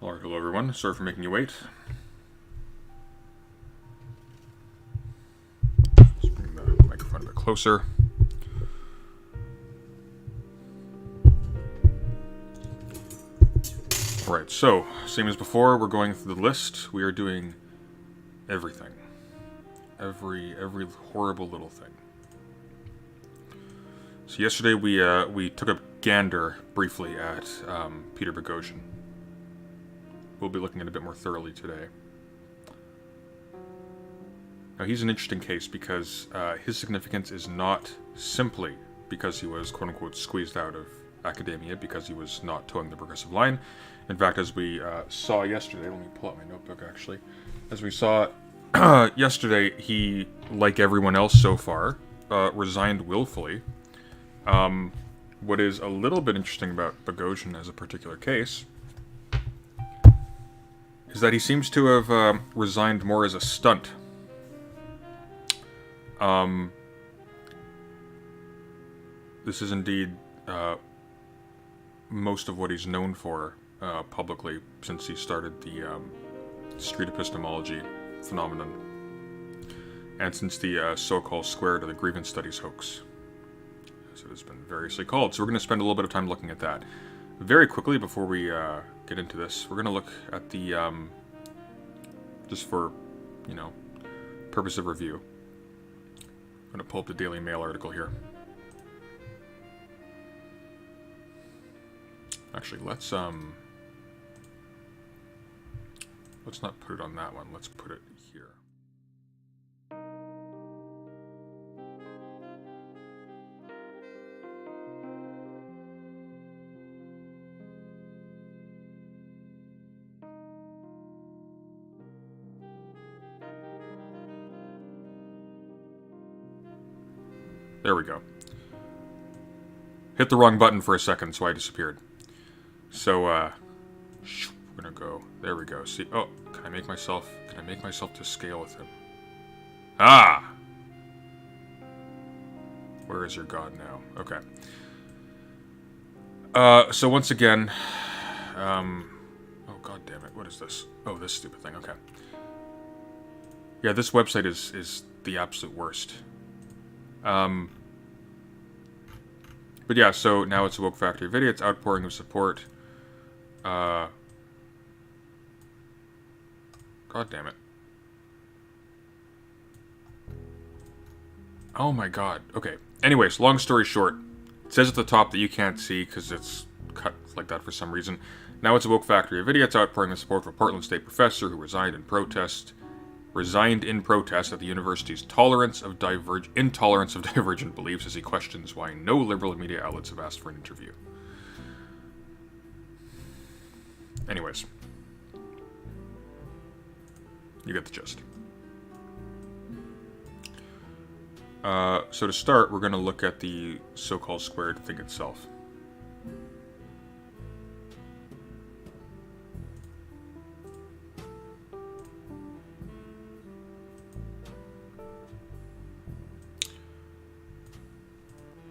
Alright, hello everyone. Sorry for making you wait. Just bring the microphone a bit closer. Alright, so, same as before, we're going through the list. We are doing everything. Every horrible little thing. So yesterday we took a gander briefly at Peter Boghossian. We'll be looking at it a bit more thoroughly today. Now he's an interesting case because his significance is not simply because he was quote-unquote squeezed out of academia because he was not towing the progressive line. In fact, as we saw yesterday, let me pull out my notebook actually. As we saw yesterday, he, like everyone else so far, resigned willfully. What is a little bit interesting about Boghossian as a particular case is that he seems to have resigned more as a stunt. This is indeed most of what he's known for publicly since he started the street epistemology phenomenon, and since the so-called square to the Grievance studies hoax, as it has been variously called. So we're going to spend a little bit of time looking at that. Very quickly, before we get into this, we're going to look at the, just for, purpose of review. I'm going to pull up the Daily Mail article here. Actually, let's not put it on that one. Let's put it here. There we go. Hit the wrong button for a second, so I disappeared. So, we're gonna go. There we go. See, oh, can I make myself to scale with him? Ah! Where is your god now? Okay. So once again, oh god damn it, what is this? Oh, this stupid thing, okay. Yeah, this website is the absolute worst. But yeah, so now it's a Woke Factory video. It's outpouring of support. God damn it. Oh my god. Okay. Anyways, long story short, it says at the top that you can't see because it's cut like that for some reason. Now it's a Woke Factory video. It's outpouring of support for a Portland State professor who resigned in protest at the university's intolerance of divergent beliefs as he questions why no liberal media outlets have asked for an interview. Anyways. You get the gist. So to start, we're going to look at the so-called squared thing itself.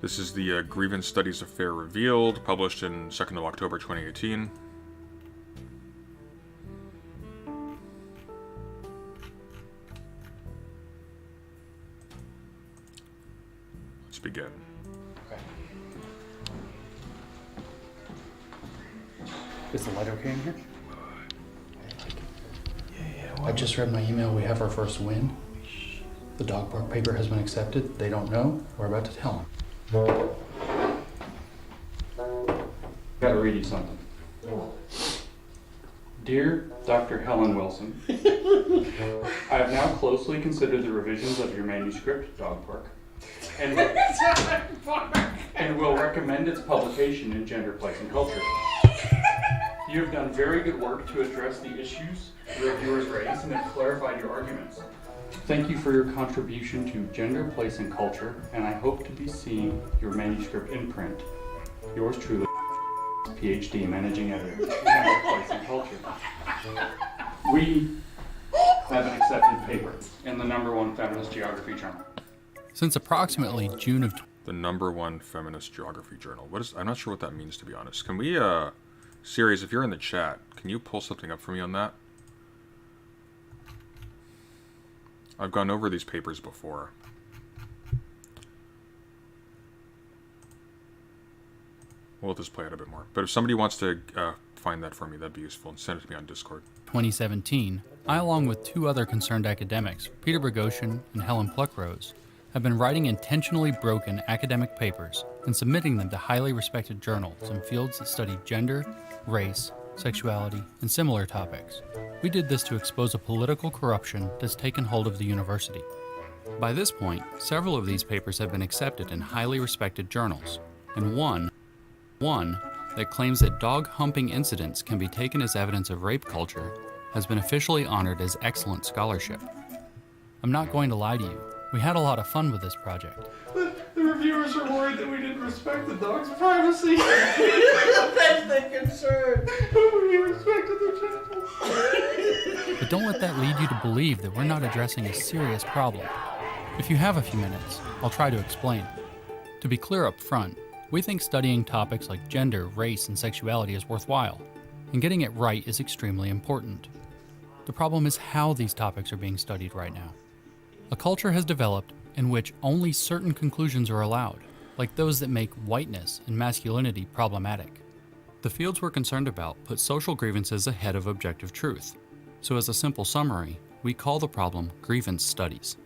This is the Grievance Studies Affair Revealed, published in 2nd of October 2018. Let's begin. Okay. Is the light okay in here? Yeah. I just read my email. We have our first win. The dog park paper has been accepted. They don't know. We're about to tell them. Gotta read you something. Dear Dr. Helen Wilson, I have now closely considered the revisions of your manuscript, Dog Park, and will recommend its publication in Gender, Place, and Culture. You have done very good work to address the issues reviewers raised and have clarified your arguments. Thank you for your contribution to Gender, Place, and Culture, and I hope to be seeing your manuscript in print. Yours truly, PhD, Managing Editor, Gender, Place, and Culture. We have an accepted paper in the #1 feminist geography journal. Since approximately June of... The #1 feminist geography journal. I'm not sure what that means, to be honest. Can we, Series, if you're in the chat, can you pull something up for me on that? I've gone over these papers before. We'll just play it a bit more. But if somebody wants to find that for me, that'd be useful, and send it to me on Discord. 2017, I, along with two other concerned academics, Peter Boghossian and Helen Pluckrose, have been writing intentionally broken academic papers and submitting them to highly respected journals in fields that study gender, race, sexuality, and similar topics. We did this to expose a political corruption that's taken hold of the university. By this point, several of these papers have been accepted in highly respected journals, and one that claims that dog humping incidents can be taken as evidence of rape culture has been officially honored as excellent scholarship. I'm not going to lie to you, we had a lot of fun with this project. The reviewers are worried that we didn't respect the dog's privacy. That's the concern. We respected the channel. But don't let that lead you to believe that we're not addressing a serious problem. If you have a few minutes, I'll try to explain. To be clear up front, we think studying topics like gender, race, and sexuality is worthwhile, and getting it right is extremely important. The problem is how these topics are being studied right now. A culture has developed in which only certain conclusions are allowed, like those that make whiteness and masculinity problematic. The fields we're concerned about put social grievances ahead of objective truth. So as a simple summary, we call the problem grievance studies.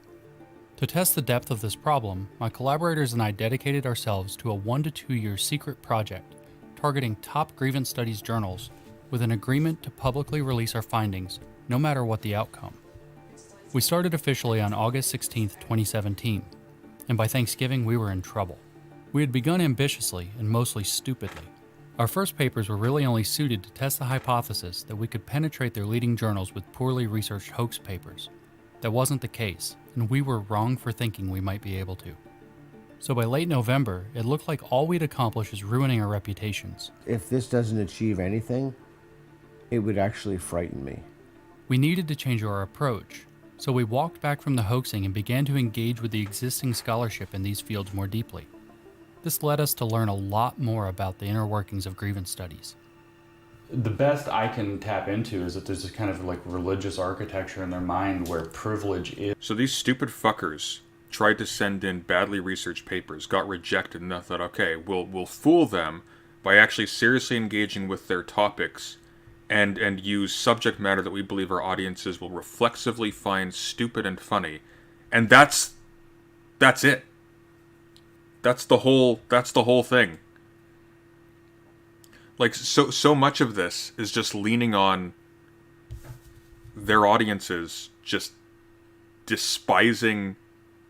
To test the depth of this problem, my collaborators and I dedicated ourselves to a 1 to 2 year secret project targeting top grievance studies journals with an agreement to publicly release our findings no matter what the outcome. We started officially on August 16, 2017, and by Thanksgiving we were in trouble. We had begun ambitiously and mostly stupidly. Our first papers were really only suited to test the hypothesis that we could penetrate their leading journals with poorly researched hoax papers. That wasn't the case, and we were wrong for thinking we might be able to. So by late November, it looked like all we'd accomplish is ruining our reputations. If this doesn't achieve anything, it would actually frighten me. We needed to change our approach, so we walked back from the hoaxing and began to engage with the existing scholarship in these fields more deeply. This led us to learn a lot more about the inner workings of grievance studies. The best I can tap into is that there's this kind of like religious architecture in their mind where privilege is. So these stupid fuckers tried to send in badly researched papers, got rejected, and I thought, okay, we'll fool them by actually seriously engaging with their topics and use subject matter that we believe our audiences will reflexively find stupid and funny. And that's it. That's the whole thing. Like, so much of this is just leaning on their audiences just despising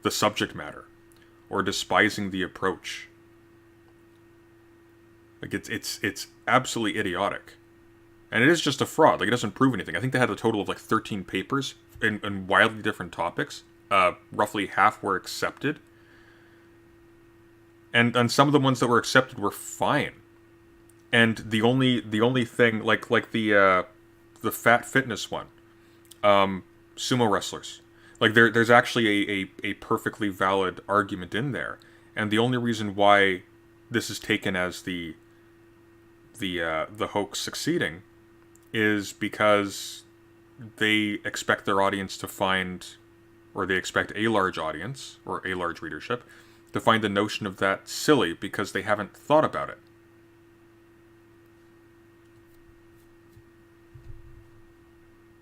the subject matter or despising the approach. Like, it's absolutely idiotic. And it is just a fraud. Like, it doesn't prove anything. I think they had a total of like 13 papers in wildly different topics. Roughly half were accepted. And some of the ones that were accepted were fine. And the only thing, like the fat fitness one, sumo wrestlers, like there's actually a perfectly valid argument in there, and the only reason why this is taken as the hoax succeeding is because they expect their audience to find, or they expect a large audience or a large readership to find the notion of that silly because they haven't thought about it.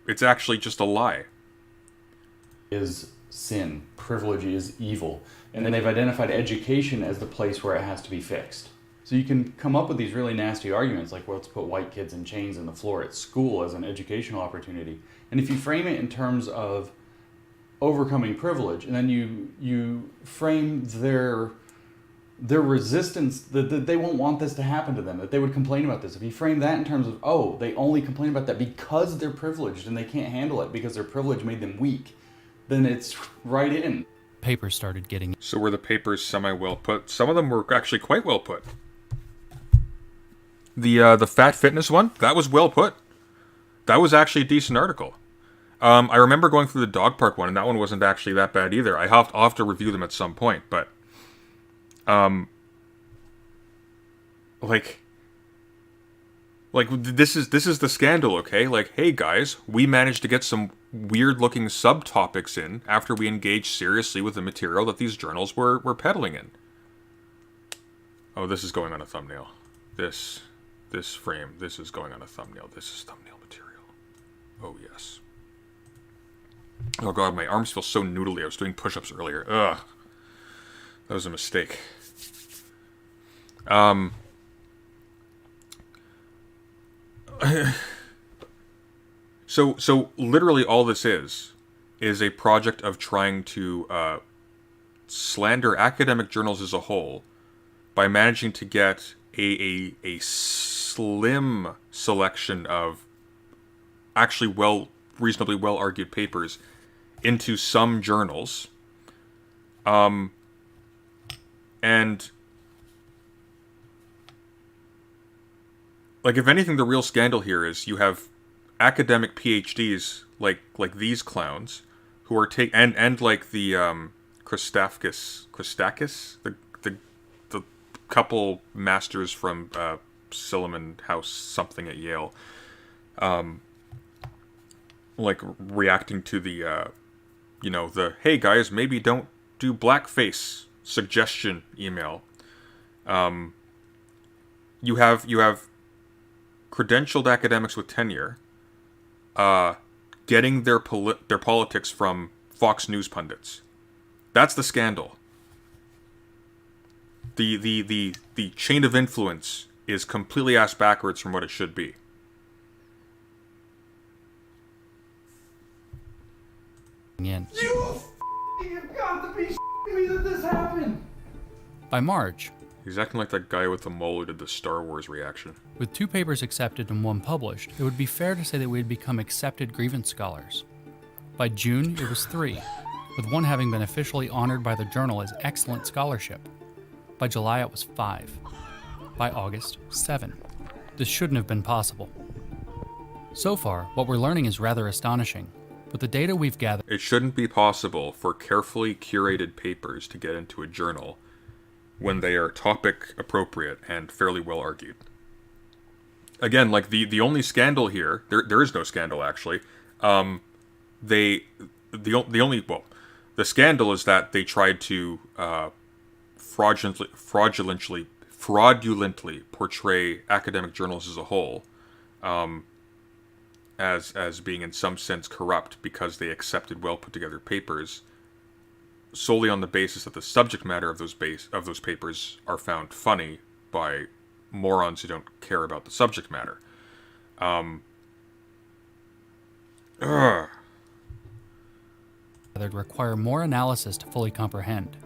It's actually just a lie. Is sin. Privilege is evil. And then they've identified education as the place where it has to be fixed. So you can come up with these really nasty arguments like, well, let's put white kids in chains on the floor at school as an educational opportunity. And if you frame it in terms of overcoming privilege, and then you frame their resistance, that they won't want this to happen to them, that they would complain about this. If you frame that in terms of, oh, they only complain about that because they're privileged and they can't handle it because their privilege made them weak, then it's right in. Papers started getting... So were the papers semi-well put? Some of them were actually quite well put. The fat fitness one, that was well put. That was actually a decent article. I remember going through the dog park one, and that one wasn't actually that bad either. I'll have to review them at some point, but... Like this is the scandal, okay? Like, hey guys, we managed to get some weird-looking subtopics in after we engaged seriously with the material that these journals were peddling in. Oh, this is going on a thumbnail. This frame, this is going on a thumbnail. This is thumbnail material. Oh, yes. Oh god, my arms feel so noodly. I was doing push-ups earlier. Ugh. That was a mistake. So literally all this is a project of trying to slander academic journals as a whole by managing to get a slim selection of actually reasonably well argued papers into some journals, and like, if anything, the real scandal here is you have academic PhDs like these clowns who are and like the Christakis, the couple masters from Silliman House something at Yale, like reacting to the, the hey guys, maybe don't do blackface suggestion email. You have credentialed academics with tenure, getting their politics from Fox News pundits. That's the scandal. The chain of influence is completely ass backwards from what it should be. You've got to be me that this happened. By March, He's acting like that guy with the mole who did the Star Wars reaction. with 2 papers accepted and 1 published, it would be fair to say that we had become accepted grievance scholars. By June, it was 3, with 1 having been officially honored by the journal as excellent scholarship. By July, it was 5. By August, 7. This shouldn't have been possible. So far, what we're learning is rather astonishing. With the data we've gathered, It shouldn't be possible for carefully curated papers to get into a journal when they are topic appropriate and fairly well argued. Again, like the only scandal here, there is no scandal actually. The scandal is that they tried to fraudulently portray academic journals as a whole as being in some sense corrupt because they accepted well put together papers solely on the basis that the subject matter of those papers are found funny by morons who don't care about the subject matter. require more analysis to fully comprehend.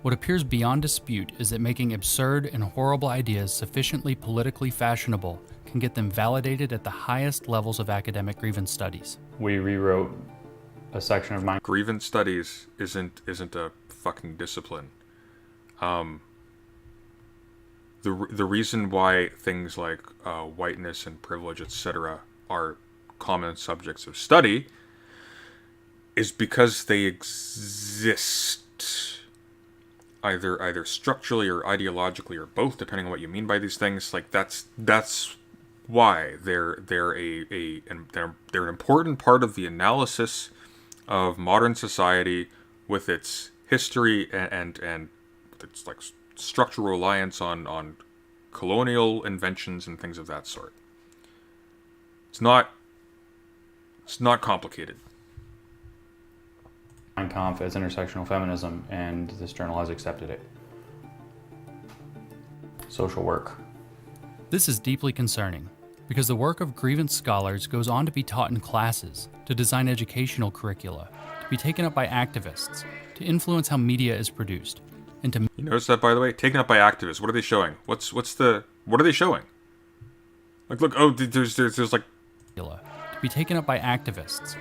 What appears beyond dispute is that making absurd and horrible ideas sufficiently politically fashionable can get them validated at the highest levels of academic grievance studies. We rewrote a section of my Grievance studies isn't a fucking discipline. The reason why things like whiteness and privilege, etc., are common subjects of study is because they exist either structurally or ideologically or both, depending on what you mean by these things. Like that's why they're an important part of the analysis of modern society with its history and its like structural reliance on colonial inventions and things of that sort. It's not complicated. Mein Kampf as intersectional feminism, and this journal has accepted it. Social work. This is deeply concerning, because the work of grievance scholars goes on to be taught in classes, to design educational curricula, to be taken up by activists, to influence how media is produced, and to You notice that, by the way? Taken up by activists. What are they showing? What are they showing? Like, look, there's like, to be taken up by activists,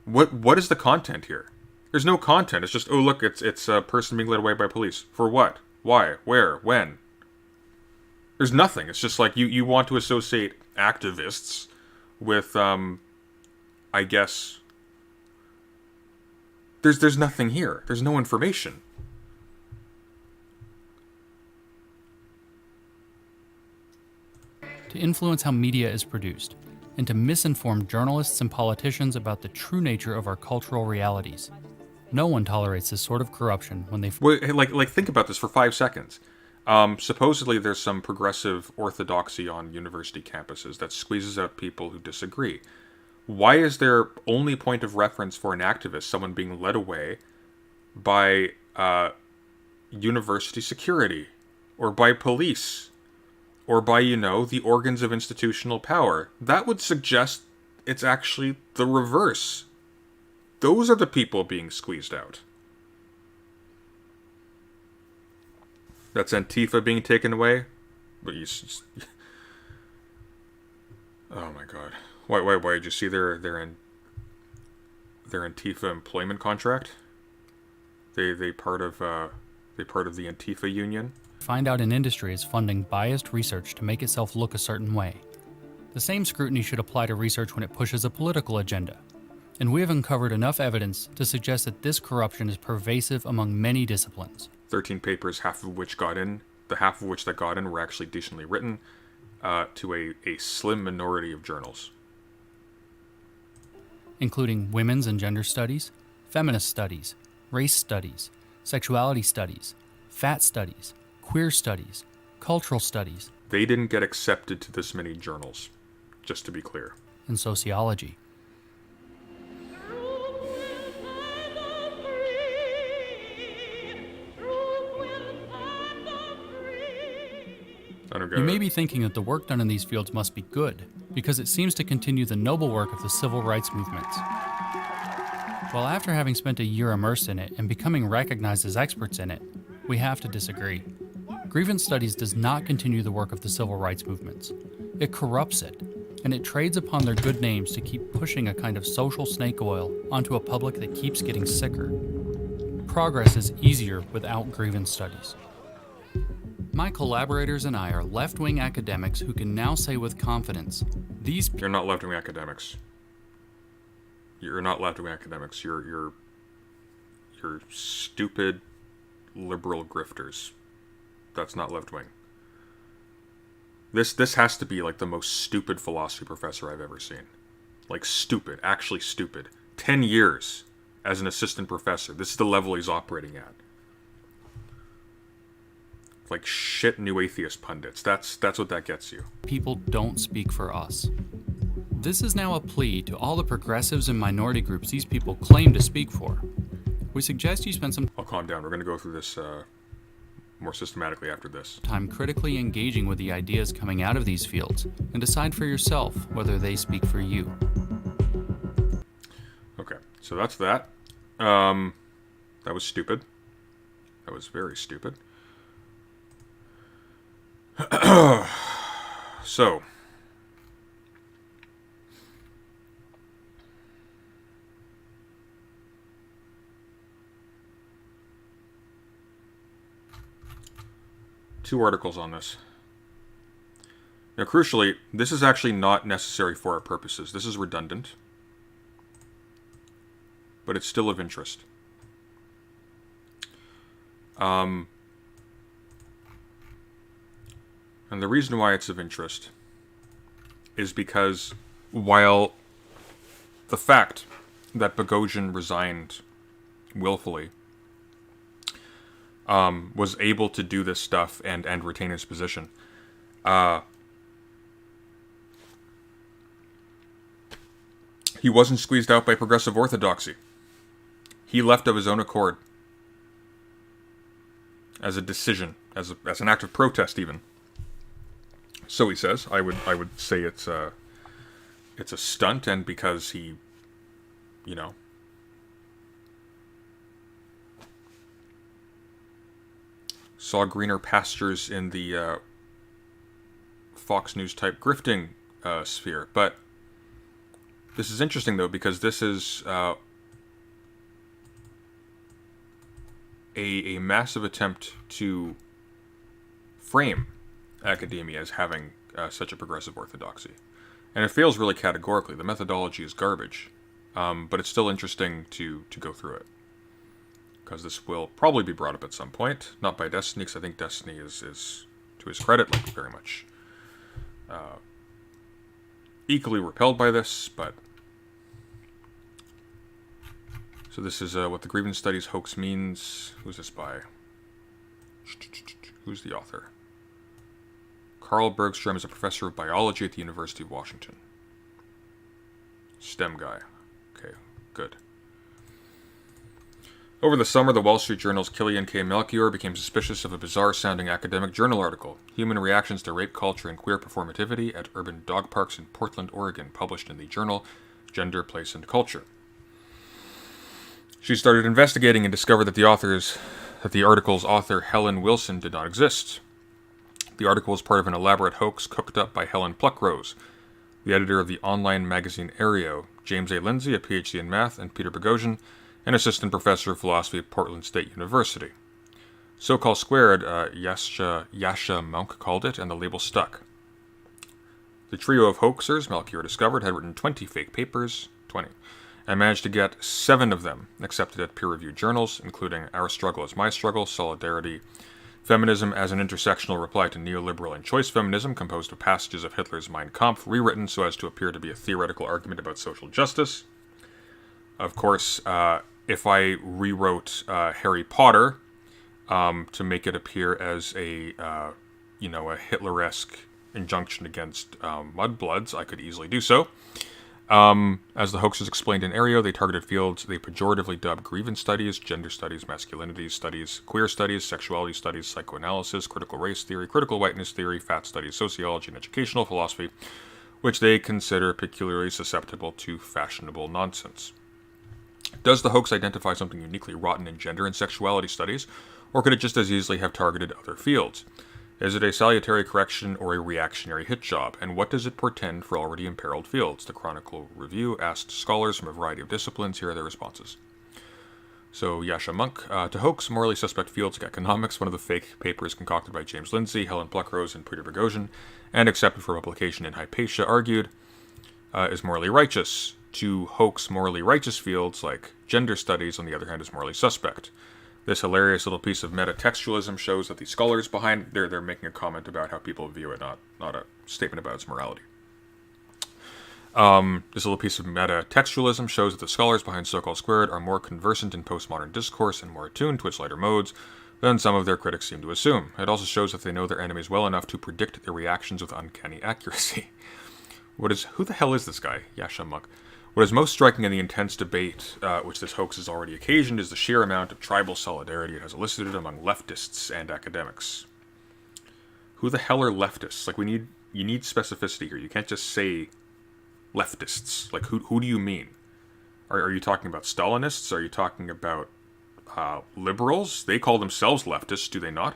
what is the content here? There's no content. It's just, oh look, it's a person being led away by police. For what? Why? Where? When? There's nothing. It's just like you want to associate activists with, I guess. There's nothing here. There's no information. to influence how media is produced, and to misinform journalists and politicians about the true nature of our cultural realities. No one tolerates this sort of corruption when they Wait, like think about this for 5 seconds. Supposedly there's some progressive orthodoxy on university campuses that squeezes out people who disagree. Why is their only point of reference for an activist someone being led away by university security, or by police, or by, the organs of institutional power? That would suggest it's actually the reverse. Those are the people being squeezed out. That's Antifa being taken away? But oh my god. Why did you see their Antifa employment contract? They part of the Antifa union. find out an industry is funding biased research to make itself look a certain way. The same scrutiny should apply to research when it pushes a political agenda. And we have uncovered enough evidence to suggest that this corruption is pervasive among many disciplines. 13 papers, half of which got in. The half of which that got in were actually decently written to a slim minority of journals. including women's and gender studies, feminist studies, race studies, sexuality studies, fat studies, queer studies, cultural studies, They didn't get accepted to this many journals, just to be clear. and sociology. I don't get You it. may be thinking that the work done in these fields must be good, because it seems to continue the noble work of the civil rights movements. Well, after having spent a year immersed in it and becoming recognized as experts in it, we have to disagree. Grievance Studies does not continue the work of the civil rights movements. It corrupts it, and it trades upon their good names to keep pushing a kind of social snake oil onto a public that keeps getting sicker. Progress is easier without Grievance Studies. My collaborators and I are left-wing academics who can now say with confidence, these You're not left-wing academics. You're not left-wing academics. You're stupid liberal grifters. That's not left-wing. This has to be like the most stupid philosophy professor I've ever seen. Like stupid, actually stupid. 10 years as an assistant professor. This is the level he's operating at. Like shit new atheist pundits. That's what that gets you. people don't speak for us. This is now a plea to all the progressives and minority groups these people claim to speak for. We suggest you spend some I'll calm down. We're going to go through this more systematically after this. time critically engaging with the ideas coming out of these fields and decide for yourself whether they speak for you. Okay, so that's that. That was stupid. That was very stupid. So, two articles on this. Now, crucially, this is actually not necessary for our purposes. This is redundant, but it's still of interest. And the reason why it's of interest is because while the fact that Boghossian resigned willfully was able to do this stuff and retain his position, he wasn't squeezed out by progressive orthodoxy. He left of his own accord, as a decision, as an act of protest, even. So he says. I would say it's a stunt, and because he, saw greener pastures in the Fox News type grifting sphere. But this is interesting though, because this is a massive attempt to frame academia as having such a progressive orthodoxy. And it fails really categorically. The methodology is garbage. But it's still interesting to go through it. Because this will probably be brought up at some point. Not by Destiny, because I think Destiny is to his credit, like very much equally repelled by this, but... So this is what the Grievance Studies Hoax means. Who's this by? Who's the author? Carl Bergstrom is a professor of biology at the University of Washington. STEM guy. Okay, good. Over the summer, the Wall Street Journal's Killian K. Melchior became suspicious of a bizarre-sounding academic journal article, Human Reactions to Rape Culture and Queer Performativity at Urban Dog Parks in Portland, Oregon, published in the journal Gender, Place, and Culture. She started investigating and discovered that the article's author, Helen Wilson, did not exist. The article was part of an elaborate hoax cooked up by Helen Pluckrose, the editor of the online magazine Aereo, James A. Lindsay, a PhD in math, and Peter Boghossian, an assistant professor of philosophy at Portland State University. So-called Squared, Yasha Monk called it, and the label stuck. The trio of hoaxers, Melchior discovered, had written 20 fake papers, and managed to get 7 of them accepted at peer-reviewed journals, including Our Struggle is My Struggle, Solidarity, Feminism as an Intersectional Reply to Neoliberal and Choice Feminism, composed of passages of Hitler's Mein Kampf, rewritten so as to appear to be a theoretical argument about social justice, Of course, if I rewrote Harry Potter to make it appear as a Hitler-esque injunction against mudbloods, I could easily do so. As the hoaxers explained in Aereo, they targeted fields they pejoratively dubbed grievance studies, gender studies, masculinity studies, queer studies, sexuality studies, psychoanalysis, critical race theory, critical whiteness theory, fat studies, sociology, and educational philosophy, which they consider peculiarly susceptible to fashionable nonsense. Does the hoax identify something uniquely rotten in gender and sexuality studies, or could it just as easily have targeted other fields? Is it a salutary correction or a reactionary hit job? And what does it portend for already imperiled fields? The Chronicle Review asked scholars from a variety of disciplines. Here are their responses. So, Yasha Monk, to hoax morally suspect fields like economics, one of the fake papers concocted by James Lindsay, Helen Pluckrose, and Peter Boghossian, and accepted for publication in Hypatia, argued, is morally righteous. To hoax morally righteous fields like gender studies, on the other hand, is morally suspect. This hilarious little piece of meta-textualism shows that the scholars behind they're making a comment about how people view it, not a statement about its morality. This little piece of meta-textualism shows that the scholars behind So-Called Squared are more conversant in postmodern discourse and more attuned to its lighter modes than some of their critics seem to assume. It also shows that they know their enemies well enough to predict their reactions with uncanny accuracy. Who the hell is this guy, Yasha Monk? What is most striking in the intense debate which this hoax has already occasioned is the sheer amount of tribal solidarity it has elicited among leftists and academics. Who the hell are leftists? Like, you need specificity here. You can't just say leftists. Like, who do you mean? Are you talking about Stalinists? Are you talking about liberals? They call themselves leftists, do they not?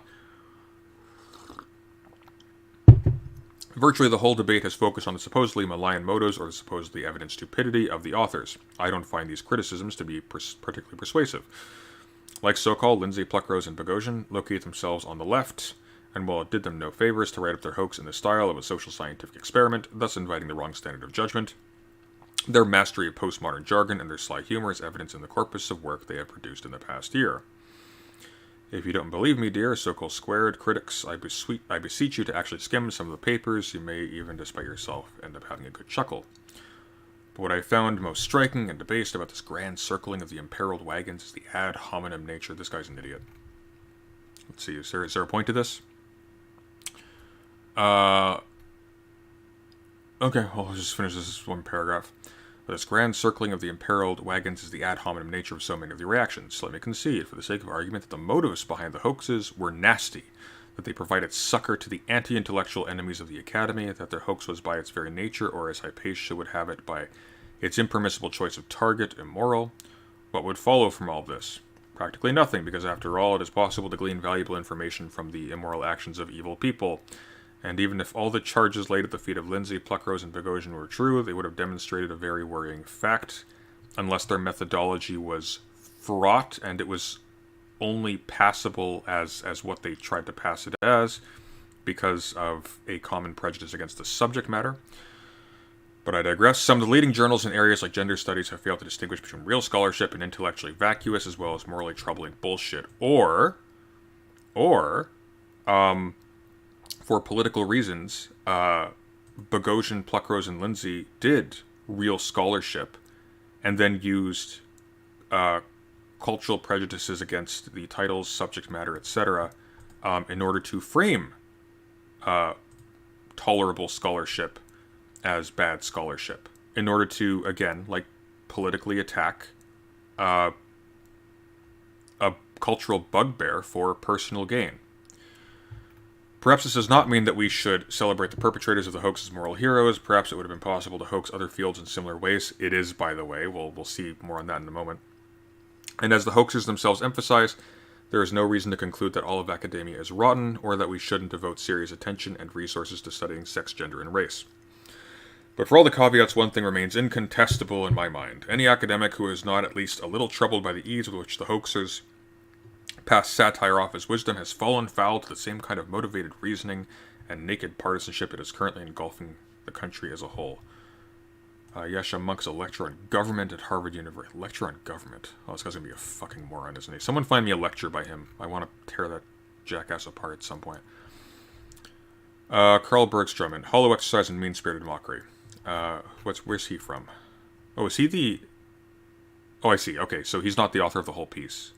Virtually the whole debate has focused on the supposedly malign motives or the supposedly evident stupidity of the authors. I don't find these criticisms to be particularly persuasive. Like so-called Lindsay, Pluckrose, and Boghossian locate themselves on the left, and while it did them no favors to write up their hoax in the style of a social scientific experiment, thus inviting the wrong standard of judgment, their mastery of postmodern jargon and their sly humor is evidence in the corpus of work they have produced in the past year. If you don't believe me, dear so-called squared critics, I beseech you to actually skim some of the papers. You may even, despite yourself, end up having a good chuckle. But what I found most striking and debased about this grand circling of the imperiled wagons is the ad hominem nature. This guy's an idiot. Let's see, is there a point to this? Okay, well, I'll just finish this one paragraph. But this grand circling of the imperiled wagons is the ad hominem nature of so many of the reactions. Let me concede, for the sake of argument, that the motives behind the hoaxes were nasty, that they provided succor to the anti-intellectual enemies of the Academy, that their hoax was by its very nature, or as Hypatia would have it, by its impermissible choice of target, immoral. What would follow from all this? Practically nothing, because after all, it is possible to glean valuable information from the immoral actions of evil people. And even if all the charges laid at the feet of Lindsay, Pluckrose, and Boghossian were true, they would have demonstrated a very worrying fact, unless their methodology was fraught, and it was only passable as what they tried to pass it as, because of a common prejudice against the subject matter. But I digress. Some of the leading journals in areas like gender studies have failed to distinguish between real scholarship and intellectually vacuous, as well as morally troubling bullshit. Or, for political reasons, Boghossian, Pluckrose, and Lindsay did real scholarship and then used cultural prejudices against the titles, subject matter, etc., in order to frame tolerable scholarship as bad scholarship, in order to, again, like, politically attack a cultural bugbear for personal gain. Perhaps this does not mean that we should celebrate the perpetrators of the hoax as moral heroes. Perhaps it would have been possible to hoax other fields in similar ways. It is, by the way. We'll see more on that in a moment. And as the hoaxers themselves emphasize, there is no reason to conclude that all of academia is rotten, or that we shouldn't devote serious attention and resources to studying sex, gender, and race. But for all the caveats, one thing remains incontestable in my mind. Any academic who is not at least a little troubled by the ease with which the hoaxers pass satire off as wisdom has fallen foul to the same kind of motivated reasoning and naked partisanship that is currently engulfing the country as a whole. Yasha Monk's a lecturer on government at Harvard University. Lecturer on government. Oh, this guy's gonna be a fucking moron, isn't he? Someone find me a lecture by him. I want to tear that jackass apart at some point. Carl Bergstrom in Hollow Exercise and Mean-Spirited Mockery. Where's he from? Oh, is he the... Oh, I see. Okay, so he's not the author of the whole piece.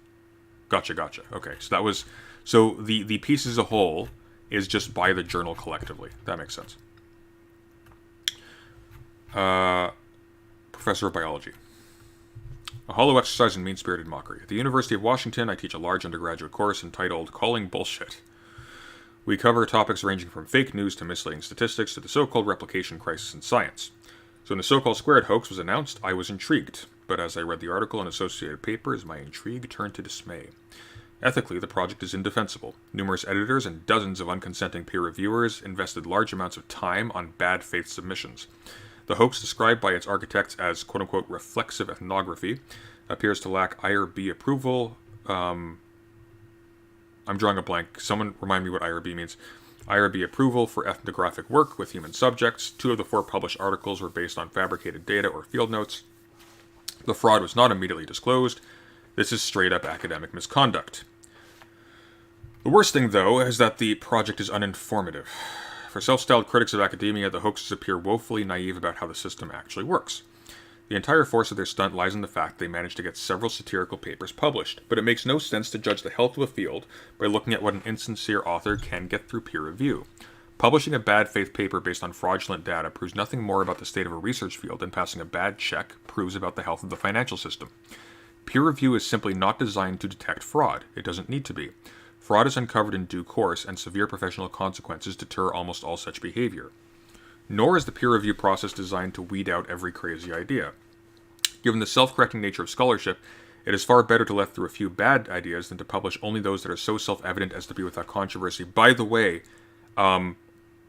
Gotcha. Okay, so that was... So the piece as a whole is just by the journal collectively. That makes sense. Professor of Biology. A hollow exercise in mean-spirited mockery. At the University of Washington, I teach a large undergraduate course entitled Calling Bullshit. We cover topics ranging from fake news to misleading statistics to the so-called replication crisis in science. So when the so-called squared hoax was announced, I was intrigued. But as I read the article and associated papers, my intrigue turned to dismay. Ethically, the project is indefensible. Numerous editors and dozens of unconsenting peer reviewers invested large amounts of time on bad faith submissions. The hoax, described by its architects as quote-unquote reflexive ethnography, appears to lack IRB approval. I'm drawing a blank. Someone remind me what IRB means. IRB approval for ethnographic work with human subjects. 2 of the 4 published articles were based on fabricated data or field notes. The fraud was not immediately disclosed. This is straight-up academic misconduct. The worst thing, though, is that the project is uninformative. For self-styled critics of academia, the hoaxes appear woefully naive about how the system actually works. The entire force of their stunt lies in the fact they managed to get several satirical papers published, but it makes no sense to judge the health of a field by looking at what an insincere author can get through peer review. Publishing a bad faith paper based on fraudulent data proves nothing more about the state of a research field than passing a bad check proves about the health of the financial system. Peer review is simply not designed to detect fraud. It doesn't need to be. Fraud is uncovered in due course, and severe professional consequences deter almost all such behavior. Nor is the peer review process designed to weed out every crazy idea. Given the self-correcting nature of scholarship, it is far better to let through a few bad ideas than to publish only those that are so self-evident as to be without controversy. By the way,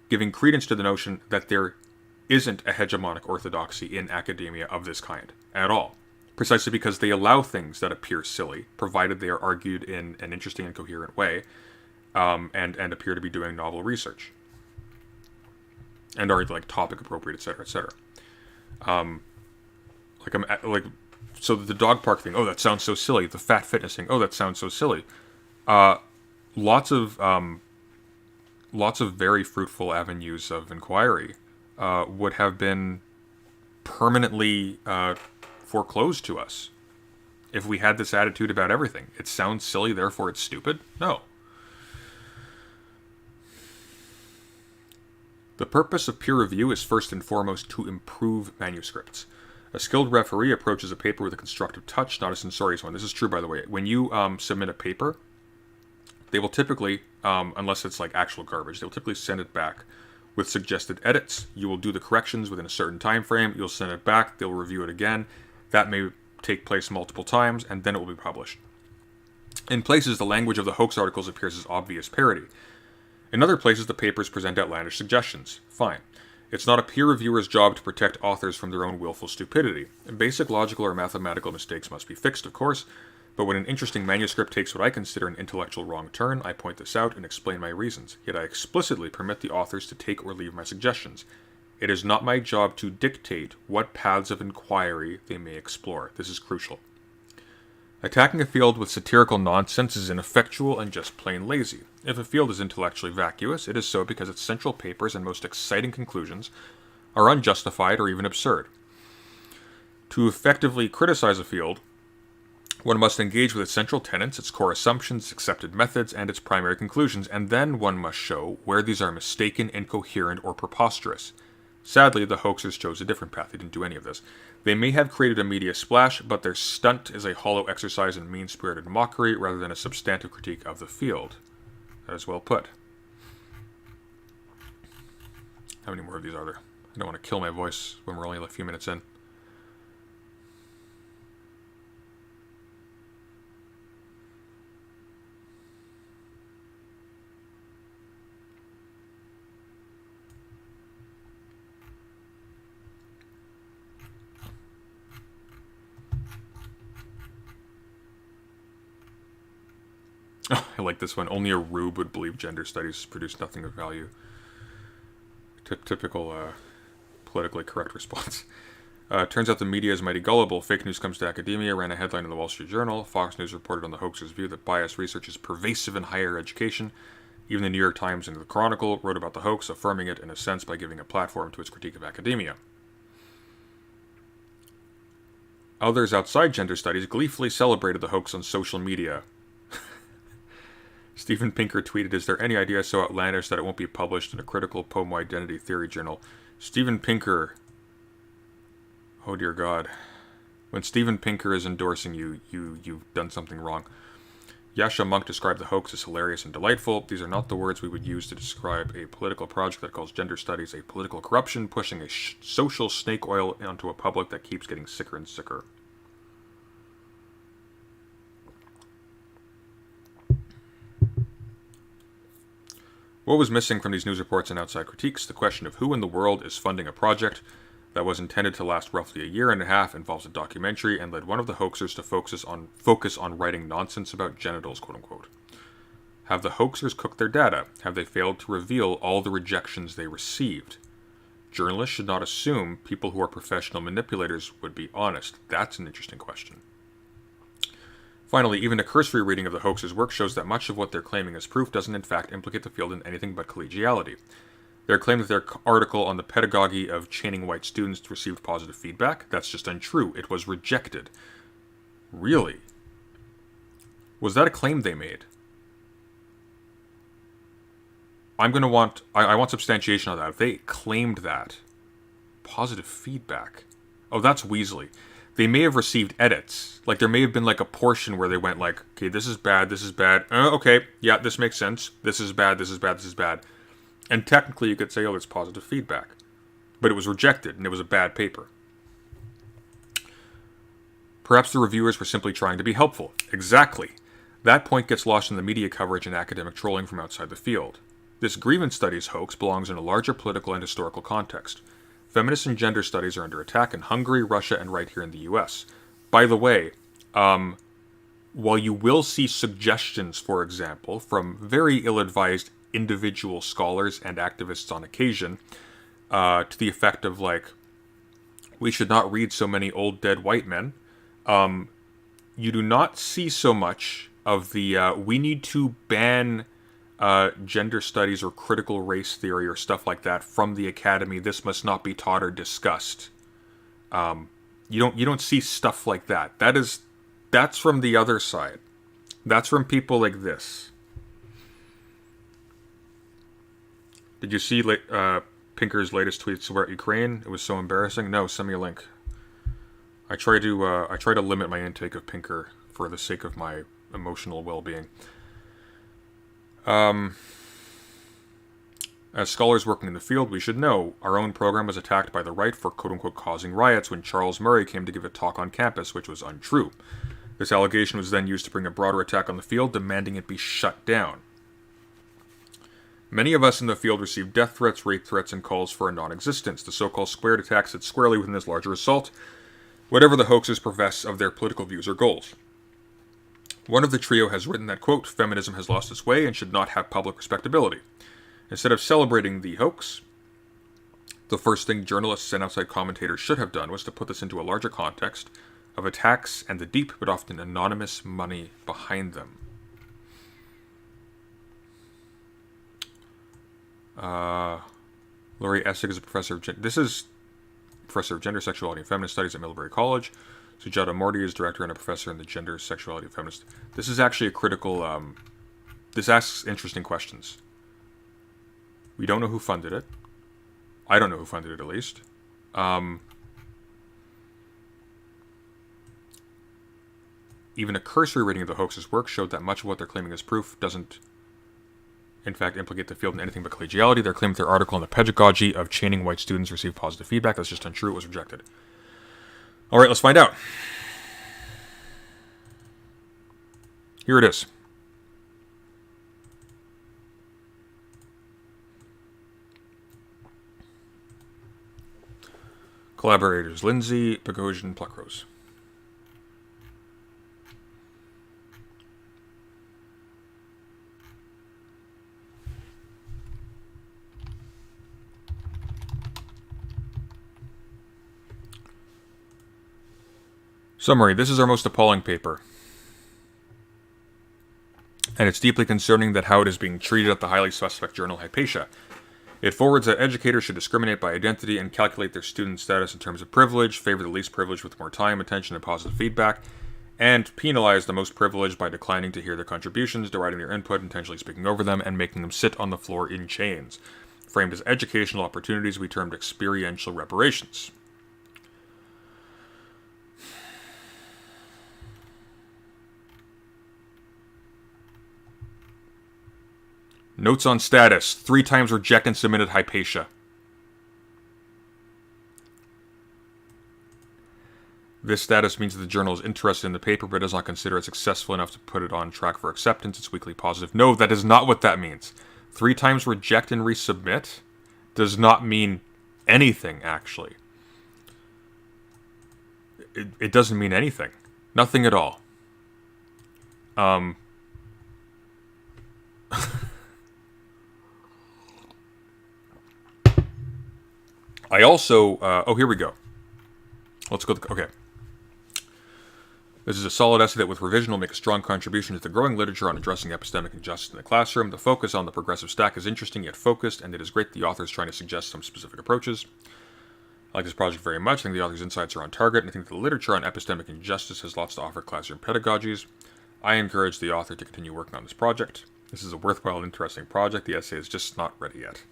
giving credence to the notion that there isn't a hegemonic orthodoxy in academia of this kind at all. Precisely because they allow things that appear silly, provided they are argued in an interesting and coherent way, and appear to be doing novel research, and are like topic appropriate, etc., etc. So the dog park thing. Oh, that sounds so silly. The fat fitness thing. Oh, that sounds so silly. Lots of very fruitful avenues of inquiry would have been permanently foreclosed to us if we had this attitude about everything. It sounds silly, therefore it's stupid? No. The purpose of peer review is first and foremost to improve manuscripts. A skilled referee approaches a paper with a constructive touch, not a censorious one. This is true, by the way. When you submit a paper, they will typically, unless it's like actual garbage, they'll typically send it back with suggested edits. You will do the corrections within a certain time frame. You'll send it back. They'll review it again. That may take place multiple times, and then it will be published. In places, the language of the hoax articles appears as obvious parody. In other places, the papers present outlandish suggestions. Fine. It's not a peer reviewer's job to protect authors from their own willful stupidity. Basic logical or mathematical mistakes must be fixed, of course, but when an interesting manuscript takes what I consider an intellectual wrong turn, I point this out and explain my reasons. Yet I explicitly permit the authors to take or leave my suggestions. It is not my job to dictate what paths of inquiry they may explore. This is crucial. Attacking a field with satirical nonsense is ineffectual and just plain lazy. If a field is intellectually vacuous, it is so because its central papers and most exciting conclusions are unjustified or even absurd. To effectively criticize a field, one must engage with its central tenets, its core assumptions, accepted methods, and its primary conclusions, and then one must show where these are mistaken, incoherent, or preposterous. Sadly, the hoaxers chose a different path. They didn't do any of this. They may have created a media splash, but their stunt is a hollow exercise in mean-spirited mockery rather than a substantive critique of the field. That is well put. How many more of these are there? I don't want to kill my voice when we're only a few minutes in. I like this one. Only a rube would believe gender studies produce nothing of value. Typical politically correct response. Turns out the media is mighty gullible. Fake news comes to academia, ran a headline in the Wall Street Journal. Fox News reported on the hoaxer's view that biased research is pervasive in higher education. Even the New York Times and the Chronicle wrote about the hoax, affirming it in a sense by giving a platform to its critique of academia. Others outside gender studies gleefully celebrated the hoax on social media. Steven Pinker tweeted, "Is there any idea so outlandish that it won't be published in a critical poem identity theory journal?" Steven Pinker. Oh dear God. When Steven Pinker is endorsing you, you've done something wrong. Yasha Monk described the hoax as hilarious and delightful. These are not the words we would use to describe a political project that calls gender studies a political corruption, pushing a social snake oil onto a public that keeps getting sicker and sicker. What was missing from these news reports and outside critiques? The question of who in the world is funding a project that was intended to last roughly a year and a half, involves a documentary, and led one of the hoaxers to focus on writing nonsense about genitals, quote-unquote. Have the hoaxers cooked their data? Have they failed to reveal all the rejections they received? Journalists should not assume people who are professional manipulators would be honest. That's an interesting question. Finally, even a cursory reading of the hoaxers' work shows that much of what they're claiming as proof doesn't in fact implicate the field in anything but collegiality. Their claim that their article on the pedagogy of chaining white students received positive feedback, that's just untrue. It was rejected. Really? Was that a claim they made? I want substantiation on that. If they claimed that, positive feedback. Oh, that's Weasley. They may have received edits. Like, there may have been, like, a portion where they went, like, okay, this is bad, this is bad. Okay, yeah, this makes sense. This is bad, this is bad, this is bad. And technically you could say, oh, there's positive feedback. But it was rejected, and it was a bad paper. Perhaps the reviewers were simply trying to be helpful. Exactly. That point gets lost in the media coverage and academic trolling from outside the field. This Grievance studies hoax belongs in a larger political and historical context. Feminist and gender studies are under attack in Hungary, Russia, and right here in the US. By the way, while you will see suggestions, for example, from very ill-advised individual scholars and activists on occasion, to the effect of, like, we should not read so many old dead white men, you do not see so much of the we need to ban gender studies or critical race theory or stuff like that from the academy. This must not be taught or discussed. You don't see stuff like that. That's from the other side. That's from people like this. Did you see Pinker's latest tweets about Ukraine? It was so embarrassing. No, send me a link. I try to limit my intake of Pinker for the sake of my emotional well-being. As scholars working in the field, we should know our own program was attacked by the right for quote-unquote causing riots when Charles Murray came to give a talk on campus, which was untrue. This allegation was then used to bring a broader attack on the field, demanding it be shut down. Many of us in the field received death threats, rape threats, and calls for a non-existence. The so-called squared attack sits squarely within this larger assault, whatever the hoaxers profess of their political views or goals. One of the trio has written that, quote, feminism has lost its way and should not have public respectability. Instead of celebrating the hoax, the first thing journalists and outside commentators should have done was to put this into a larger context of attacks and the deep but often anonymous money behind them. Laurie Essig is a professor of Gender, Sexuality, and Feminist Studies at Middlebury College. Sujata Morty is director and a professor in the Gender, Sexuality, and Feminist. This is actually a critical. This asks interesting questions. We don't know who funded it. I don't know who funded it, at least. Even a cursory reading of the hoax's work showed that much of what they're claiming as proof doesn't, in fact, implicate the field in anything but collegiality. They're claiming their article on the pedagogy of chaining white students received positive feedback. That's just untrue. It was rejected. All right, let's find out. Here it is. Collaborators: Lindsay, Bogosian, Pluckrose. Summary: this is our most appalling paper. And it's deeply concerning that how it is being treated at the highly suspect journal Hypatia. It forwards that educators should discriminate by identity and calculate their student status in terms of privilege, favor the least privileged with more time, attention, and positive feedback, and penalize the most privileged by declining to hear their contributions, deriding their input, intentionally speaking over them, and making them sit on the floor in chains. Framed as educational opportunities, we termed experiential reparations. Notes on status. 3 times reject and submitted Hypatia. This status means that the journal is interested in the paper but does not consider it successful enough to put it on track for acceptance. It's weekly positive. No, that is not what that means. 3 times reject and resubmit does not mean anything, actually. It doesn't mean anything. Nothing at all. I also... here we go. Let's go... Okay. This is a solid essay that with revision will make a strong contribution to the growing literature on addressing epistemic injustice in the classroom. The focus on the progressive stack is interesting yet focused, and it is great the author is trying to suggest some specific approaches. I like this project very much. I think the author's insights are on target, and I think the literature on epistemic injustice has lots to offer classroom pedagogies. I encourage the author to continue working on this project. This is a worthwhile and interesting project. The essay is just not ready yet.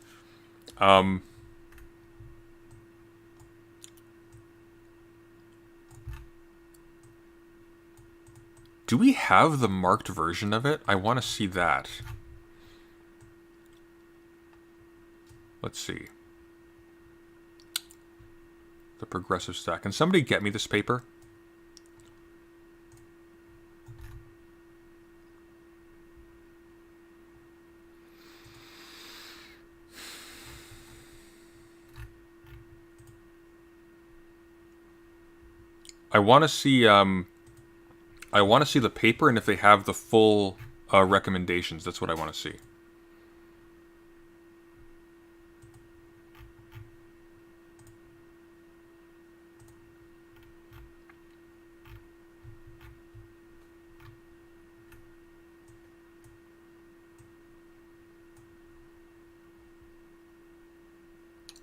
Do we have the marked version of it? I want to see that. Let's see. The progressive stack. Can somebody get me this paper? I want to see the paper, and if they have the full recommendations, that's what I want to see.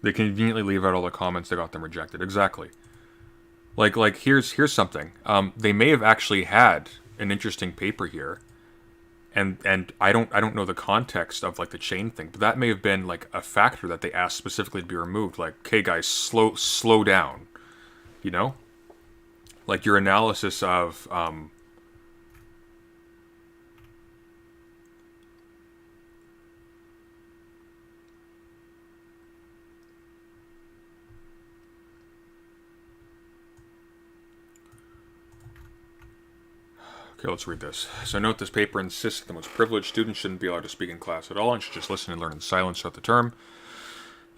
They conveniently leave out all the comments that got them rejected. Exactly. Like here's something. They may have actually had an interesting paper here, and I don't know the context of like the chain thing, but that may have been like a factor that they asked specifically to be removed. Like, okay, guys, slow down. You know, like your analysis of Okay, let's read this. So note this paper insists that the most privileged students shouldn't be allowed to speak in class at all and should just listen and learn in silence throughout the term.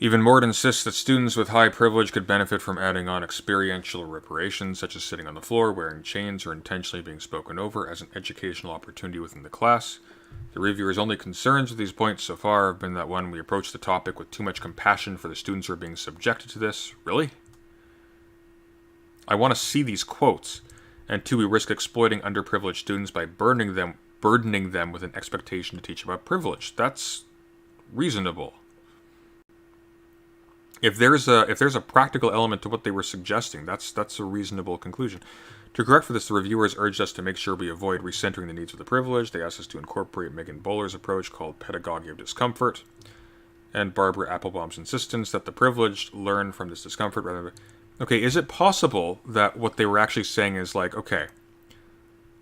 Even more, it insists that students with high privilege could benefit from adding on experiential reparations, such as sitting on the floor, wearing chains, or intentionally being spoken over as an educational opportunity within the class. The reviewer's only concerns with these points so far have been that, one, we approach the topic with too much compassion for the students who are being subjected to this. Really? I want to see these quotes. And 2, we risk exploiting underprivileged students by burdening them with an expectation to teach about privilege. That's reasonable. If there's a practical element to what they were suggesting, that's a reasonable conclusion. To correct for this, the reviewers urged us to make sure we avoid recentering the needs of the privileged. They asked us to incorporate Megan Bowler's approach called pedagogy of discomfort, and Barbara Applebaum's insistence that the privileged learn from this discomfort rather than... Okay, is it possible that what they were actually saying is like, okay,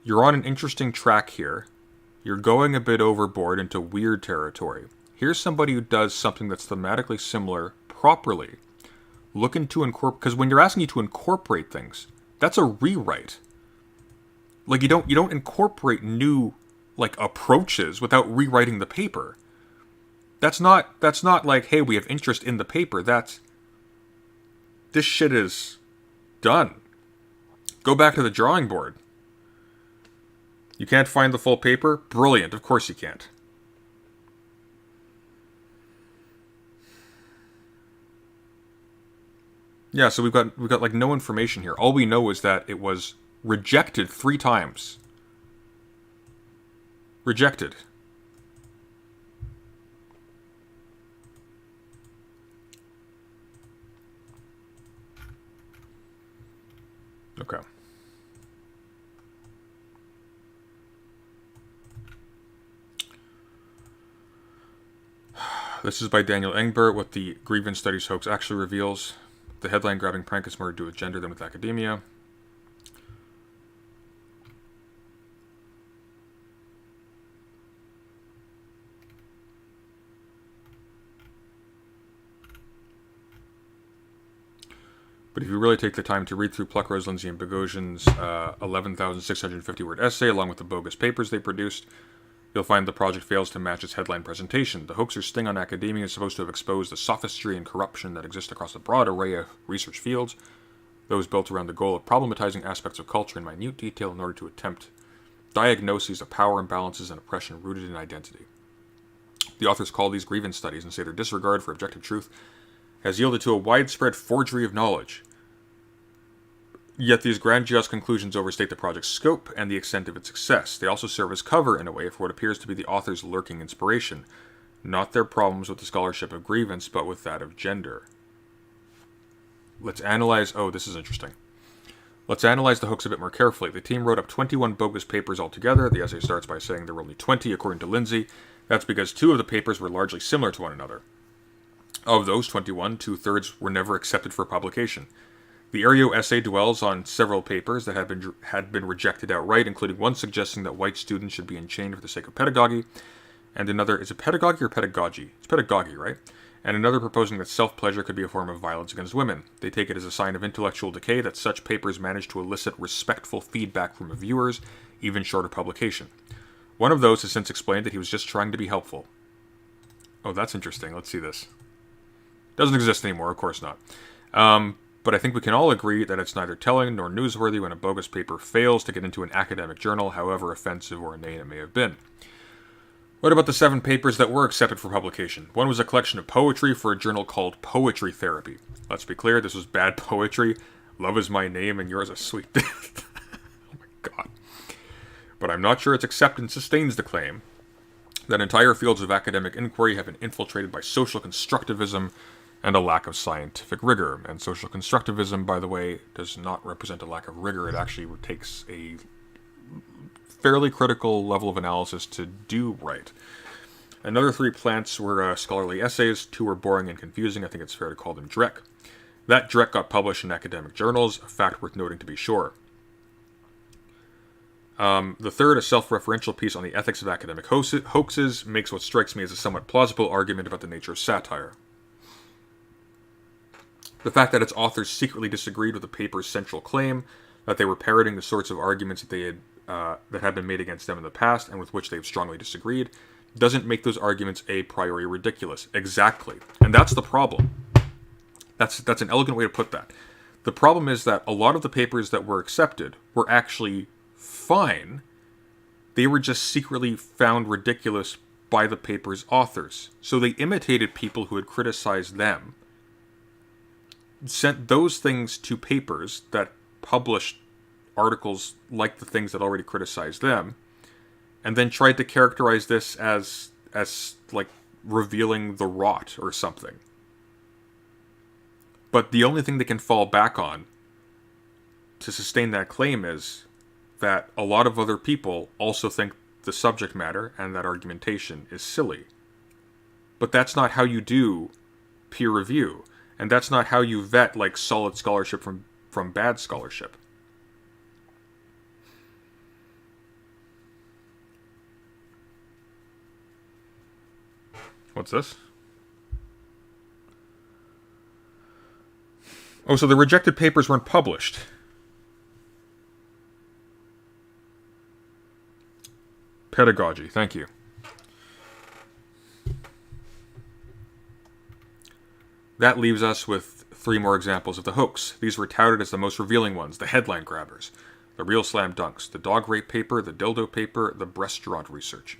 you're on an interesting track here. You're going a bit overboard into weird territory. Here's somebody who does something that's thematically similar properly. Look into incorporate, because when you're asking you to incorporate things, that's a rewrite. Like you don't incorporate new like approaches without rewriting the paper. That's not like, hey, we have interest in the paper. This shit is done. Go back to the drawing board. You can't find the full paper? Brilliant. Of course you can't. Yeah, so we've got like no information here. All we know is that it was rejected 3 times. Rejected. This is by Daniel Engbert, what the Grievance Studies hoax actually reveals. The headline-grabbing prank is more to do with gender than with academia. But if you really take the time to read through Pluckrose, Lindsay, and Bogosian's 11,650-word essay, along with the bogus papers they produced, you'll find the project fails to match its headline presentation. The hoaxer's sting on academia is supposed to have exposed the sophistry and corruption that exist across a broad array of research fields, those built around the goal of problematizing aspects of culture in minute detail in order to attempt diagnoses of power imbalances and oppression rooted in identity. The authors call these grievance studies and say their disregard for objective truth has yielded to a widespread forgery of knowledge. Yet these grandiose conclusions overstate the project's scope and the extent of its success. They also serve as cover, in a way, for what appears to be the author's lurking inspiration. Not their problems with the scholarship of grievance, but with that of gender. Let's analyze... Oh, this is interesting. Let's analyze the hoax a bit more carefully. The team wrote up 21 bogus papers altogether. The essay starts by saying there were only 20, according to Lindsay. That's because 2 of the papers were largely similar to one another. Of those 21, 2/3 were never accepted for publication. The Aereo essay dwells on several papers that had been rejected outright, including one suggesting that white students should be enchained for the sake of pedagogy, and another, is it pedagogy or pedagogy? It's pedagogy, right? And another proposing that self-pleasure could be a form of violence against women. They take it as a sign of intellectual decay that such papers manage to elicit respectful feedback from reviewers, even short of publication. One of those has since explained that he was just trying to be helpful. Oh, that's interesting. Let's see this. Doesn't exist anymore, of course not. But I think we can all agree that it's neither telling nor newsworthy when a bogus paper fails to get into an academic journal, however offensive or inane it may have been. What about the 7 papers that were accepted for publication? One was a collection of poetry for a journal called Poetry Therapy. Let's be clear, this was bad poetry. Love is my name and yours a sweet death. Oh my god. But I'm not sure its acceptance sustains the claim that entire fields of academic inquiry have been infiltrated by social constructivism and a lack of scientific rigor. And social constructivism, by the way, does not represent a lack of rigor. It actually takes a fairly critical level of analysis to do right. Another 3 plants were scholarly essays. 2 were boring and confusing. I think it's fair to call them dreck. That dreck got published in academic journals, a fact worth noting to be sure. The third, a self-referential piece on the ethics of academic hoaxes, makes what strikes me as a somewhat plausible argument about the nature of satire. The fact that its authors secretly disagreed with the paper's central claim, that they were parroting the sorts of arguments that had been made against them in the past and with which they have strongly disagreed, doesn't make those arguments a priori ridiculous. Exactly. And that's the problem. That's an elegant way to put that. The problem is that a lot of the papers that were accepted were actually fine. They were just secretly found ridiculous by the paper's authors. So they imitated people who had criticized them, sent those things to papers that published articles like the things that already criticized them, and then tried to characterize this as like revealing the rot or something. But the only thing they can fall back on to sustain that claim is that a lot of other people also think the subject matter and that argumentation is silly. But that's not how you do peer review. And that's not how you vet like solid scholarship from bad scholarship. What's this? Oh, so the rejected papers weren't published. Pedagogy, thank you. That leaves us with 3 more examples of the hoax. These were touted as the most revealing ones, the headline grabbers, the real slam dunks, the dog rape paper, the dildo paper, the breasturant research.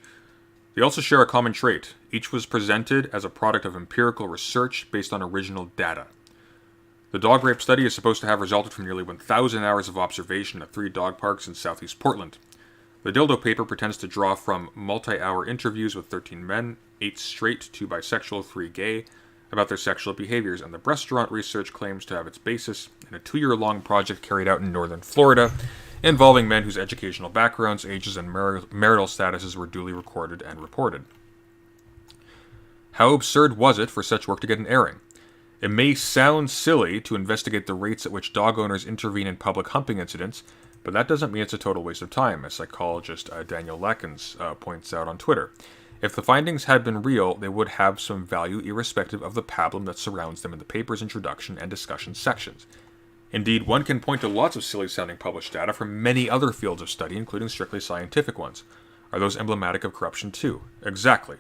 They also share a common trait. Each was presented as a product of empirical research based on original data. The dog rape study is supposed to have resulted from nearly 1,000 hours of observation at 3 dog parks in southeast Portland. The dildo paper pretends to draw from multi-hour interviews with 13 men, 8 straight, 2 bisexual, 3 gay, about their sexual behaviors, and the breasturant research claims to have its basis in a 2-year-long project carried out in northern Florida, involving men whose educational backgrounds, ages, and marital statuses were duly recorded and reported. How absurd was it for such work to get an airing? It may sound silly to investigate the rates at which dog owners intervene in public humping incidents, but that doesn't mean it's a total waste of time, as psychologist Daniel Lackens points out on Twitter. If the findings had been real, they would have some value irrespective of the pablum that surrounds them in the paper's introduction and discussion sections. Indeed, one can point to lots of silly-sounding published data from many other fields of study, including strictly scientific ones. Are those emblematic of corruption too? Exactly.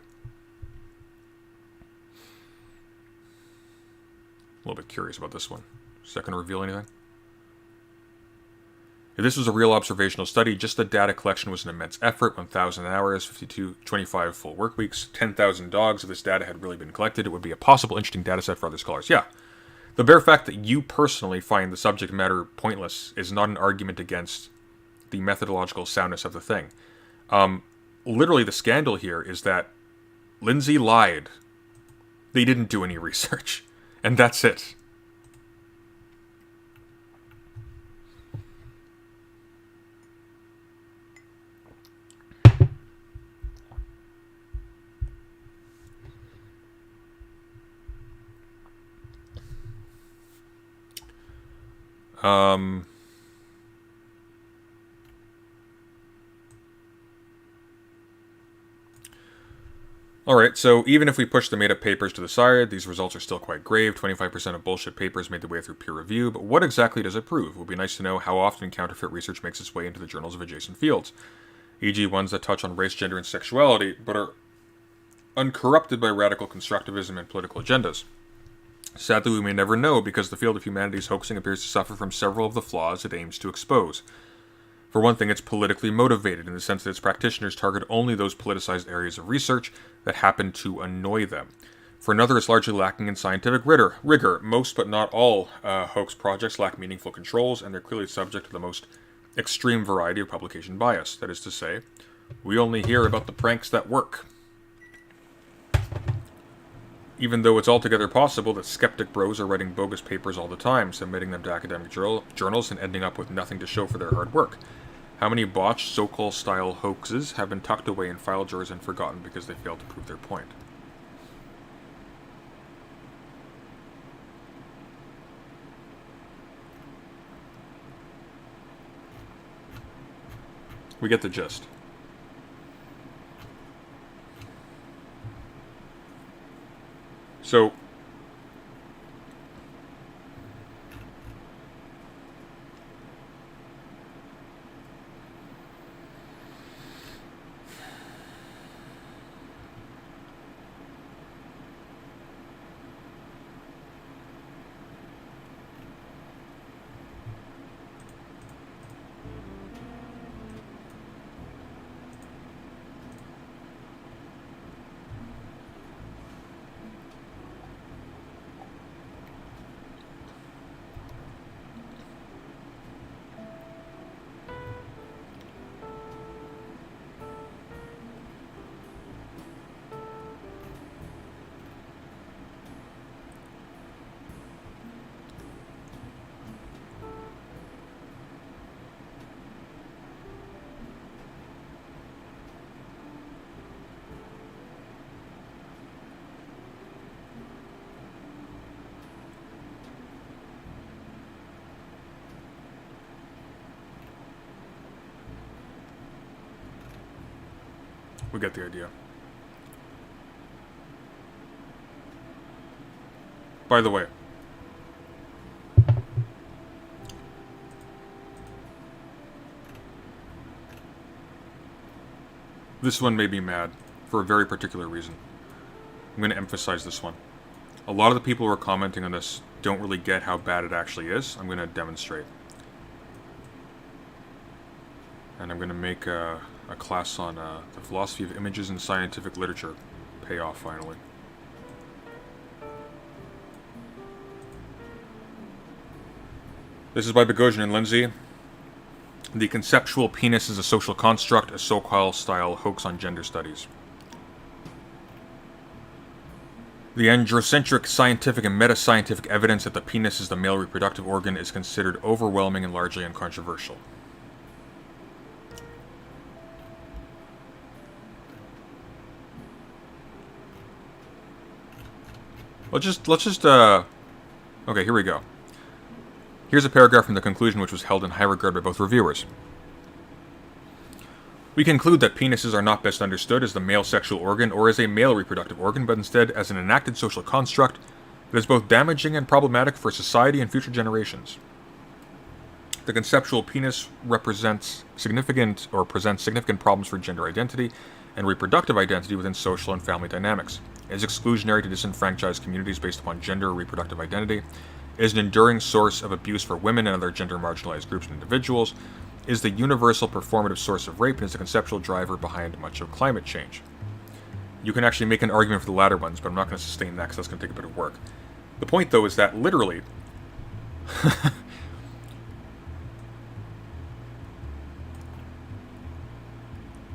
A little bit curious about this one. Is that going to reveal anything? If this was a real observational study, just the data collection was an immense effort, 1,000 hours, 25 full work weeks, 10,000 dogs. If this data had really been collected, it would be a possible interesting data set for other scholars. Yeah. The bare fact that you personally find the subject matter pointless is not an argument against the methodological soundness of the thing. Literally, the scandal here is that Lindsay lied. They didn't do any research. And that's it. Alright, so even if we push the made-up papers to the side, these results are still quite grave. 25% of bullshit papers made their way through peer review, but what exactly does it prove? It would be nice to know how often counterfeit research makes its way into the journals of adjacent fields, e.g. ones that touch on race, gender, and sexuality, but are uncorrupted by radical constructivism and political agendas. Sadly, we may never know, because the field of humanities hoaxing appears to suffer from several of the flaws it aims to expose. For one thing, it's politically motivated in the sense that its practitioners target only those politicized areas of research that happen to annoy them. For another, it's largely lacking in scientific rigor. Most, but not all, hoax projects lack meaningful controls, and they're clearly subject to the most extreme variety of publication bias. That is to say, we only hear about the pranks that work. Even though it's altogether possible that skeptic bros are writing bogus papers all the time, submitting them to academic journals and ending up with nothing to show for their hard work. How many botched Sokol style hoaxes have been tucked away in file drawers and forgotten because they failed to prove their point? We get the gist. So, we get the idea. By the way, this one made me mad for a very particular reason. I'm going to emphasize this one. A lot of the people who are commenting on this don't really get how bad it actually is. I'm going to demonstrate. And I'm going to make a class on the philosophy of images in scientific literature pay off finally. This is by Bogosian and Lindsay. The conceptual penis is a social construct, a Sokol style hoax on gender studies. The androcentric scientific and meta-scientific evidence that the penis is the male reproductive organ is considered overwhelming and largely uncontroversial. Okay, here we go. Here's a paragraph from the conclusion which was held in high regard by both reviewers. We conclude that penises are not best understood as the male sexual organ or as a male reproductive organ, but instead as an enacted social construct that is both damaging and problematic for society and future generations. The conceptual penis presents significant problems for gender identity and reproductive identity within social and family dynamics. It is exclusionary to disenfranchised communities based upon gender or reproductive identity. It is an enduring source of abuse for women and other gender marginalized groups and individuals. It is the universal performative source of rape and is the conceptual driver behind much of climate change. You can actually make an argument for the latter ones, but I'm not going to sustain that because that's going to take a bit of work. The point, though, is that literally...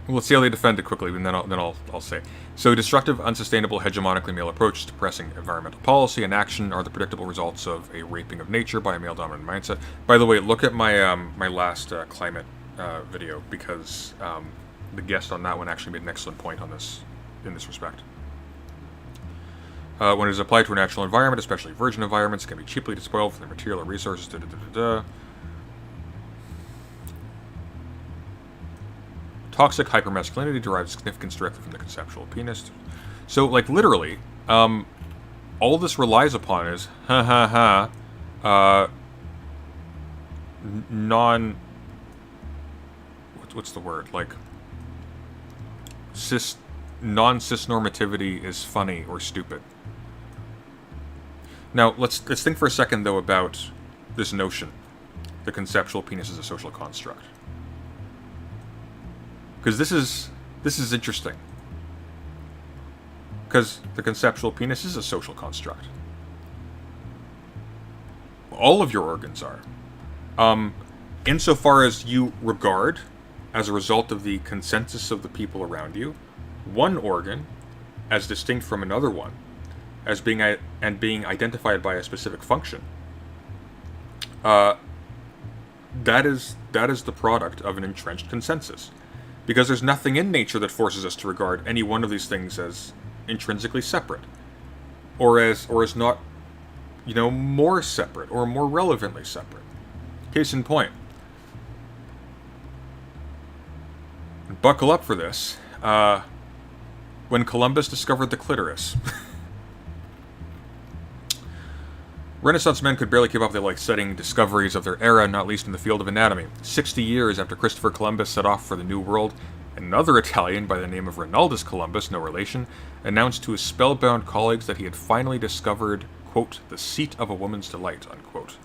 Well, let's see how they defend it quickly, and then I'll say. So, destructive, unsustainable, hegemonically male approaches to pressing environmental policy and action are the predictable results of a raping of nature by a male-dominant mindset. By the way, look at my my last climate video, because the guest on that one actually made an excellent point on this in this respect. When it is applied to a natural environment, especially virgin environments, it can be cheaply despoiled for their material or resources. Toxic hypermasculinity derives significance directly from the conceptual penis. So, like, literally, all this relies upon is, what's the word? Like, non-cis normativity is funny or stupid. Now, let's think for a second, though, about this notion. The conceptual penis is a social construct. Because this is interesting. Because the conceptual penis is a social construct. All of your organs are. Insofar as you regard, as a result of the consensus of the people around you, one organ as distinct from another one, as being identified by a specific function. That is the product of an entrenched consensus. Because there's nothing in nature that forces us to regard any one of these things as intrinsically separate, or as not, more separate or more relevantly separate. Case in point. Buckle up for this. When Columbus discovered the clitoris. Renaissance men could barely keep up with the exciting discoveries of their era, not least in the field of anatomy. 60 years after Christopher Columbus set off for the New World, another Italian by the name of Rinaldus Columbus, no relation, announced to his spellbound colleagues that he had finally discovered, quote, the seat of a woman's delight, unquote.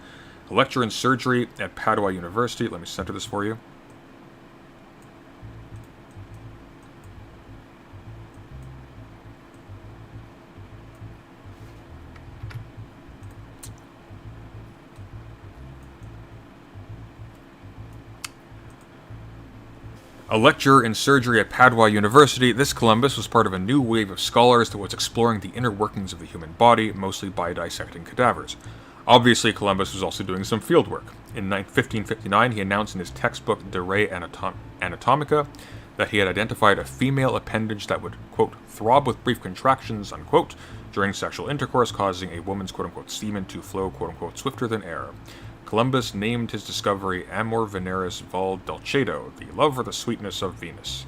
A lecturer in surgery at Padua University, let me center this for you. A lecturer in surgery at Padua University, this Columbus was part of a new wave of scholars that was exploring the inner workings of the human body, mostly by dissecting cadavers. Obviously, Columbus was also doing some field work. In 1559, he announced in his textbook De Re Anatomica that he had identified a female appendage that would, quote, throb with brief contractions, unquote, during sexual intercourse, causing a woman's, quote-unquote, semen to flow, quote-unquote, swifter than air. Columbus named his discovery Amor Veneris Val Dulcedo, the love or the sweetness of Venus.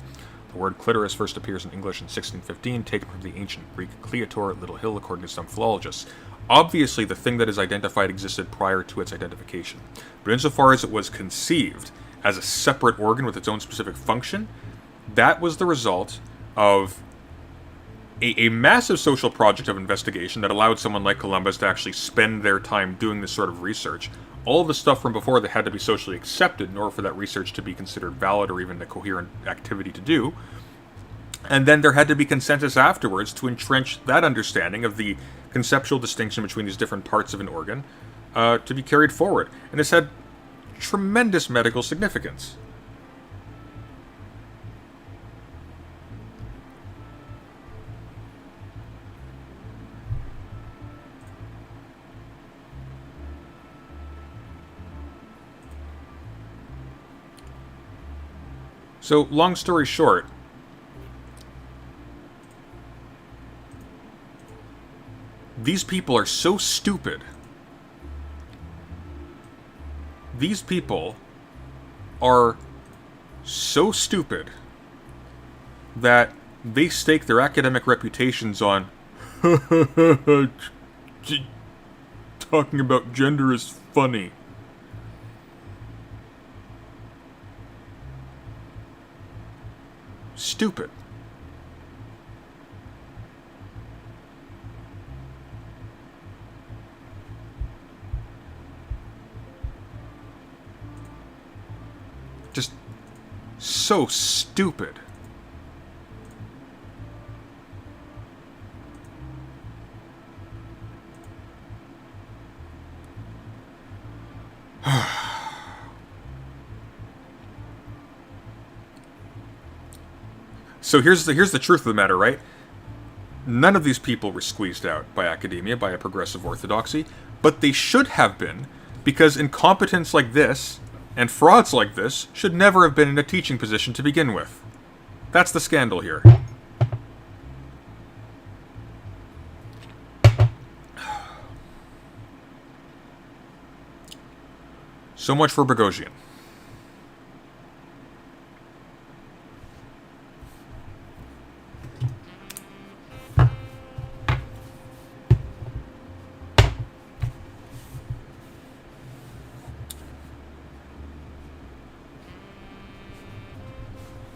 The word clitoris first appears in English in 1615, taken from the ancient Greek Cleator, little hill, according to some philologists. Obviously, the thing that is identified existed prior to its identification. But insofar as it was conceived as a separate organ with its own specific function, that was the result of a massive social project of investigation that allowed someone like Columbus to actually spend their time doing this sort of research. All of the stuff from before that had to be socially accepted in order for that research to be considered valid or even a coherent activity to do. And then there had to be consensus afterwards to entrench that understanding of the conceptual distinction between these different parts of an organ to be carried forward. And this had tremendous medical significance. So, long story short, These people are so stupid. These people are so stupid that they stake their academic reputations on talking about gender is funny. Stupid. Just so stupid. So here's the truth of the matter, right? None of these people were squeezed out by academia, by a progressive orthodoxy, but they should have been, because incompetence like this and frauds like this should never have been in a teaching position to begin with. That's the scandal here. So much for Bogosian.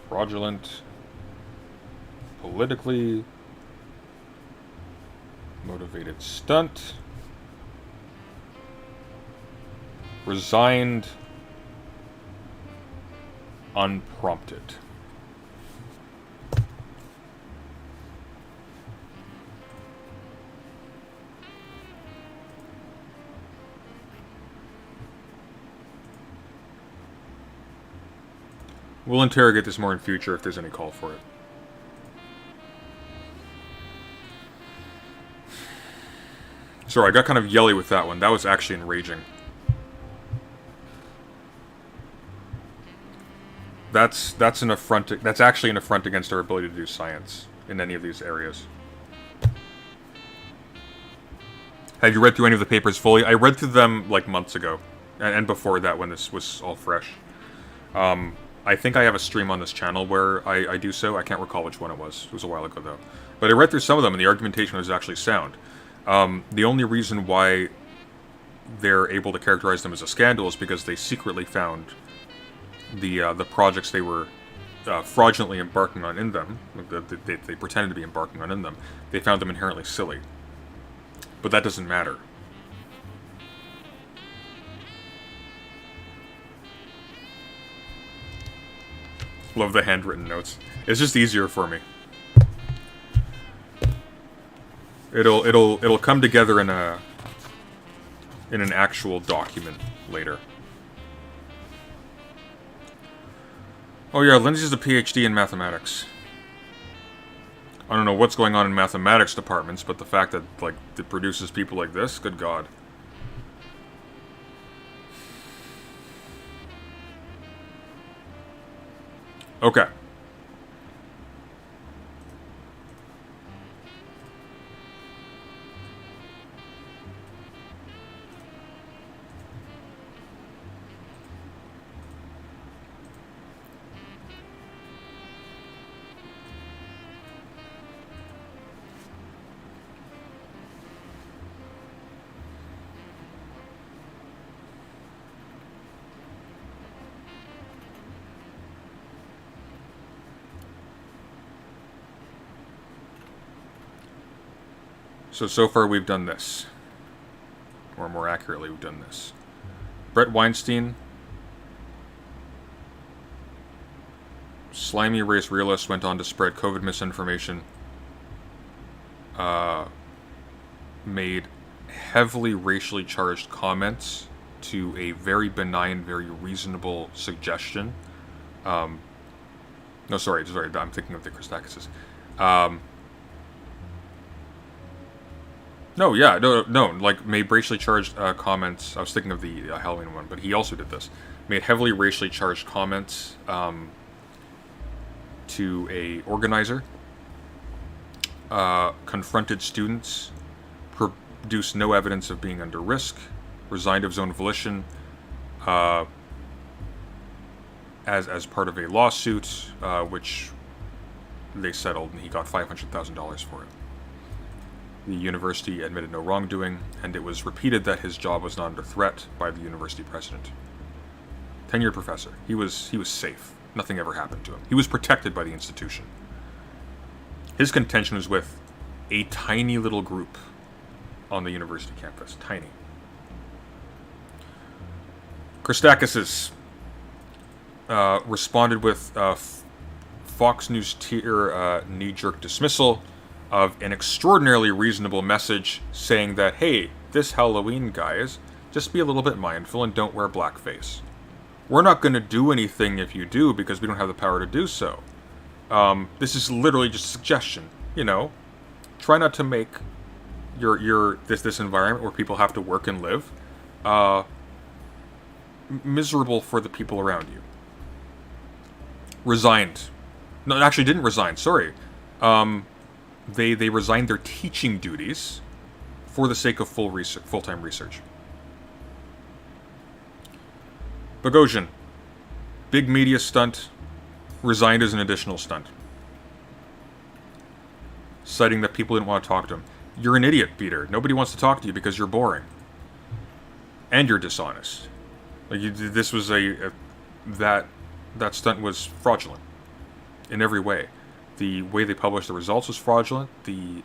Fraudulent, politically motivated stunt, resigned unprompted. We'll interrogate this more in future if there's any call for it. Sorry, I got kind of yelly with that one. That was actually enraging. That's an affront. That's actually an affront against our ability to do science in any of these areas. Have you read through any of the papers fully? I read through them like months ago, and before that when this was all fresh. I think I have a stream on this channel where I do so. I can't recall which one it was. It was a while ago, though. But I read through some of them, and the argumentation was actually sound. The only reason why they're able to characterize them as a scandal is because they secretly found the projects they were fraudulently embarking on in them, they pretended to be embarking on in them, they found them inherently silly. But that doesn't matter. Love the handwritten notes. It's just easier for me. It'll come together in an actual document later. Oh yeah, Lindsay's a PhD in mathematics. I don't know what's going on in mathematics departments, but the fact that like it produces people like this, good God. Okay. So far we've done this. Or more accurately, we've done this. Brett Weinstein. Slimy race realist went on to spread COVID misinformation. Made heavily racially charged comments to a very benign, very reasonable suggestion. No, sorry, I'm thinking of the Christakises. No, like, made racially charged comments. I was thinking of the Halloween one, but he also did this. Made heavily racially charged comments to a organizer. Confronted students. produced no evidence of being under risk, resigned of his own volition as part of a lawsuit, which they settled, and he got $500,000 for it. The university admitted no wrongdoing, and it was repeated that his job was not under threat by the university president. Tenured professor. He was safe. Nothing ever happened to him. He was protected by the institution. His contention was with a tiny little group on the university campus. Tiny. Christakis responded with Fox News tier knee-jerk dismissal of an extraordinarily reasonable message saying that, hey, this Halloween, guys, just be a little bit mindful and don't wear blackface. We're not going to do anything if you do because we don't have the power to do so. This is literally just a suggestion, you know. Try not to make this environment where people have to work and live miserable for the people around you. Resigned. No, actually didn't resign, sorry. They resigned their teaching duties for the sake of full-time research. Bogosian, big media stunt, resigned as an additional stunt. Citing that people didn't want to talk to him. You're an idiot, Peter. Nobody wants to talk to you because you're boring. And you're dishonest. Like this was that stunt was fraudulent in every way. The way they published the results was fraudulent. The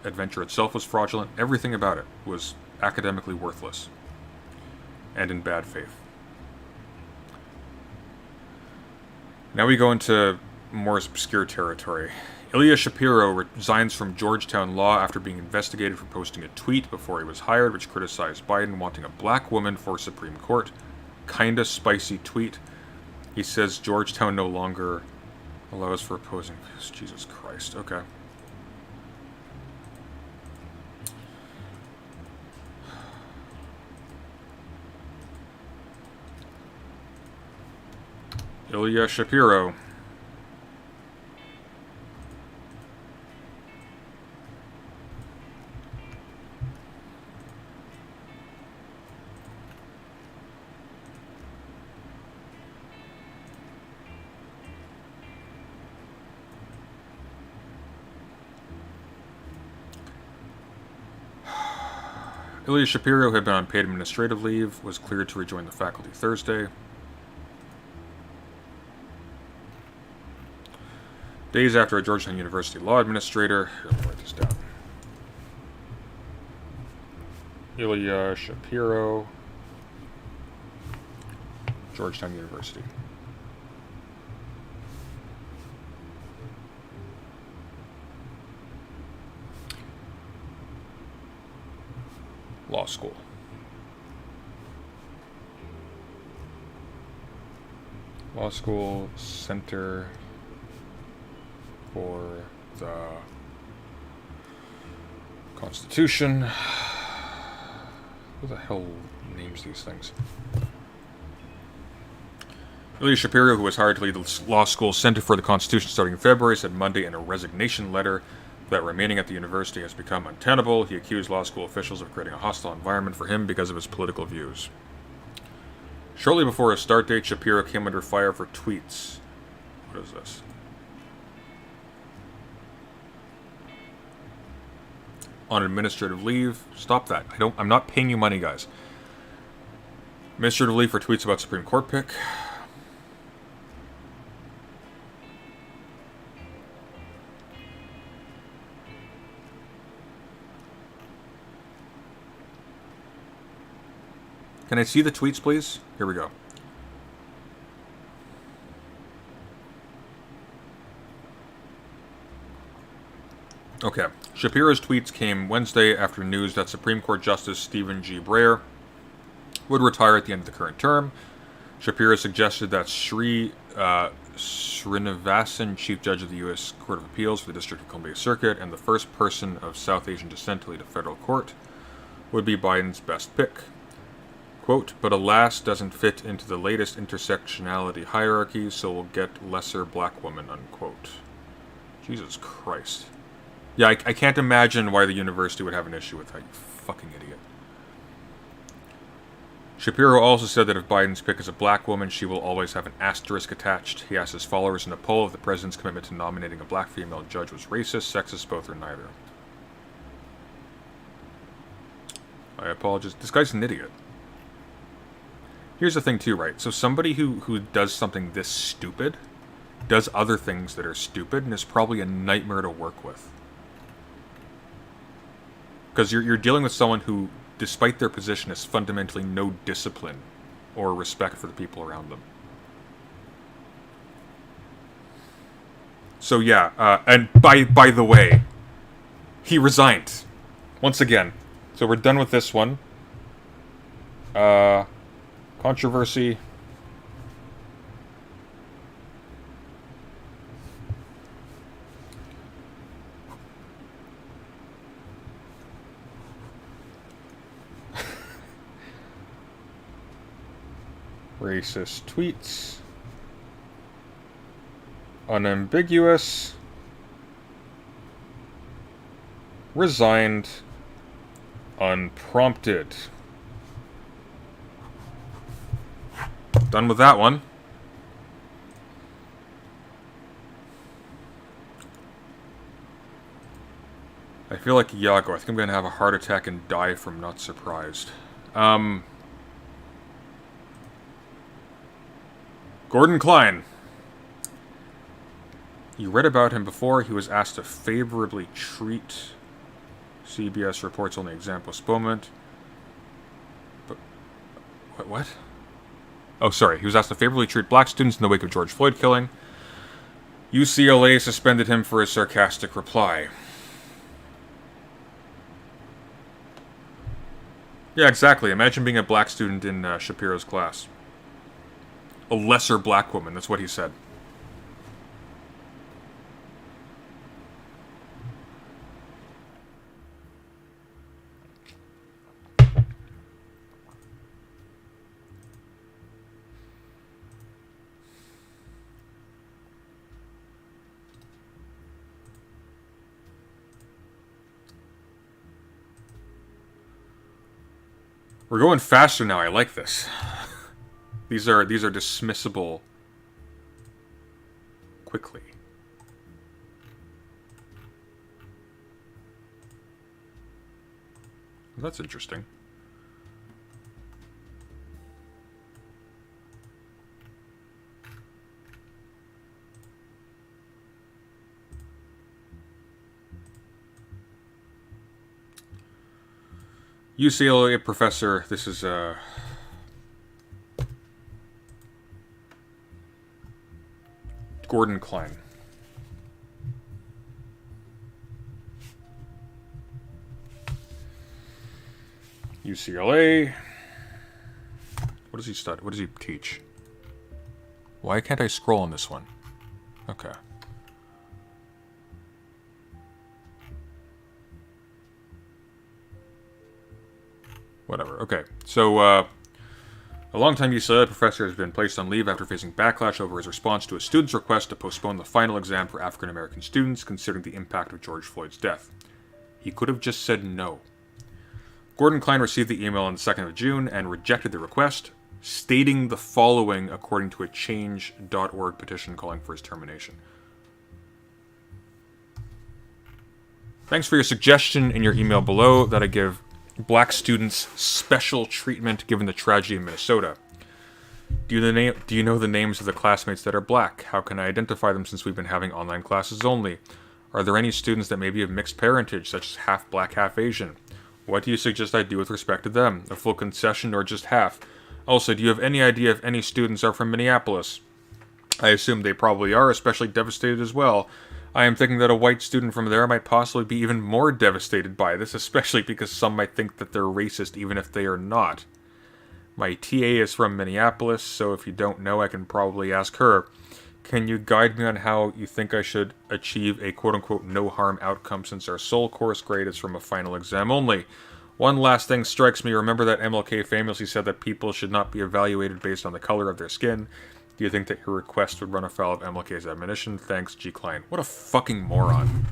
adventure itself was fraudulent. Everything about it was academically worthless and in bad faith. Now we go into more obscure territory. Ilya Shapiro resigns from Georgetown Law after being investigated for posting a tweet before he was hired, which criticized Biden wanting a black woman for Supreme Court. Kinda spicy tweet. He says Georgetown no longer allows for opposing. Jesus Christ. Okay. Ilya Shapiro. Ilya Shapiro had been on paid administrative leave, was cleared to rejoin the faculty Thursday. Days after a Georgetown University law administrator... Here, let me write this down. Ilya Shapiro, Georgetown University. Law school. Law School Center for the Constitution. Who the hell names these things? Ilya Shapiro, who was hired to lead the Law School Center for the Constitution starting in February, said Monday in a resignation letter that remaining at the university has become untenable. He accused law school officials of creating a hostile environment for him because of his political views. Shortly before his start date, Shapiro came under fire for tweets. What is this? On administrative leave. Stop that. I'm not paying you money, guys. Administrative leave for tweets about Supreme Court pick. Can I see the tweets, please? Here we go. Okay. Shapiro's tweets came Wednesday after news that Supreme Court Justice Stephen G. Breyer would retire at the end of the current term. Shapiro suggested that Srinivasan, Chief Judge of the U.S. Court of Appeals for the District of Columbia Circuit and the first person of South Asian descent to lead a federal court, would be Biden's best pick. Quote, but alas, doesn't fit into the latest intersectionality hierarchy, so we'll get lesser black woman, unquote. Jesus Christ. Yeah, I can't imagine why the university would have an issue with that, you fucking idiot. Shapiro also said that if Biden's pick is a black woman, she will always have an asterisk attached. He asked his followers in a poll if the president's commitment to nominating a black female judge was racist, sexist, both, or neither. I apologize. This guy's an idiot. Here's the thing too, right? So somebody who does something this stupid does other things that are stupid and is probably a nightmare to work with. Because you're dealing with someone who, despite their position, has fundamentally no discipline or respect for the people around them. So yeah, and by the way, he resigned. Once again. So we're done with this one. Controversy. Racist tweets. Unambiguous. Resigned. Unprompted. Done with that one. I feel like Iago. I think I'm going to have a heart attack and die from not surprised. Gordon Klein. You read about him before. He was asked to favorably treat. CBS reports only exam postponement. But what? Oh, sorry. He was asked to favorably treat black students in the wake of George Floyd killing. UCLA suspended him for his sarcastic reply. Yeah, exactly. Imagine being a black student in Shapiro's class. A lesser black woman, that's what he said. We're going faster now, I like this. These are dismissible quickly. That's interesting. UCLA professor, this is Gordon Klein. UCLA. What does he study? What does he teach? Why can't I scroll on this one? Okay. Whatever. Okay. So, a longtime UCLA professor has been placed on leave after facing backlash over his response to a student's request to postpone the final exam for African American students, considering the impact of George Floyd's death. He could have just said no. Gordon Klein received the email on the 2nd of June and rejected the request, stating the following according to a change.org petition calling for his termination. Thanks for your suggestion in your email below that I give black students special treatment given the tragedy in Minnesota. Do you know the names of the classmates that are black? How can I identify them since we've been having online classes only? Are there any students that may be of mixed parentage, such as half black, half Asian? What do you suggest I do with respect to them? A full concession or just half? Also, do you have any idea if any students are from Minneapolis? I assume they probably are, especially devastated as well. I am thinking that a white student from there might possibly be even more devastated by this, especially because some might think that they're racist even if they are not. My TA is from Minneapolis, so if you don't know, I can probably ask her. Can you guide me on how you think I should achieve a quote-unquote no-harm outcome since our sole course grade is from a final exam only? One last thing strikes me. Remember that MLK famously said that people should not be evaluated based on the color of their skin? Do you think that your request would run afoul of MLK's admonition? Thanks, G. Klein. What a fucking moron.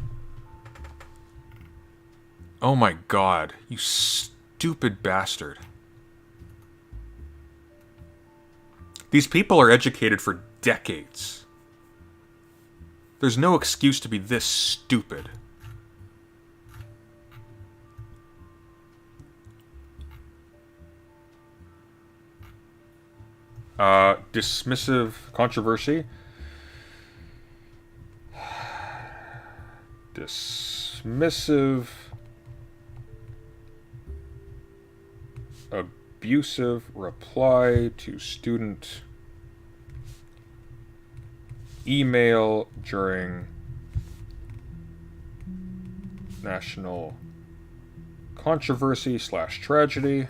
Oh my god, you stupid bastard. These people are educated for decades. There's no excuse to be this stupid. Dismissive controversy. Dismissive. Abusive reply to student email during national controversy / tragedy.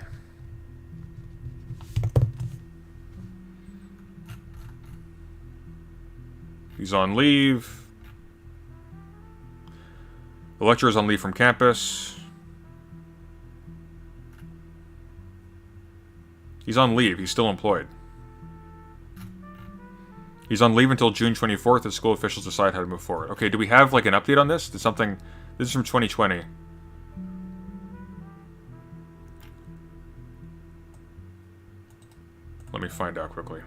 He's on leave. The lecturer is on leave from campus. He's on leave. He's still employed. He's on leave until June 24th as school officials decide how to move forward. Okay, do we have like an update on this? Did something... This is from 2020. Let me find out quickly.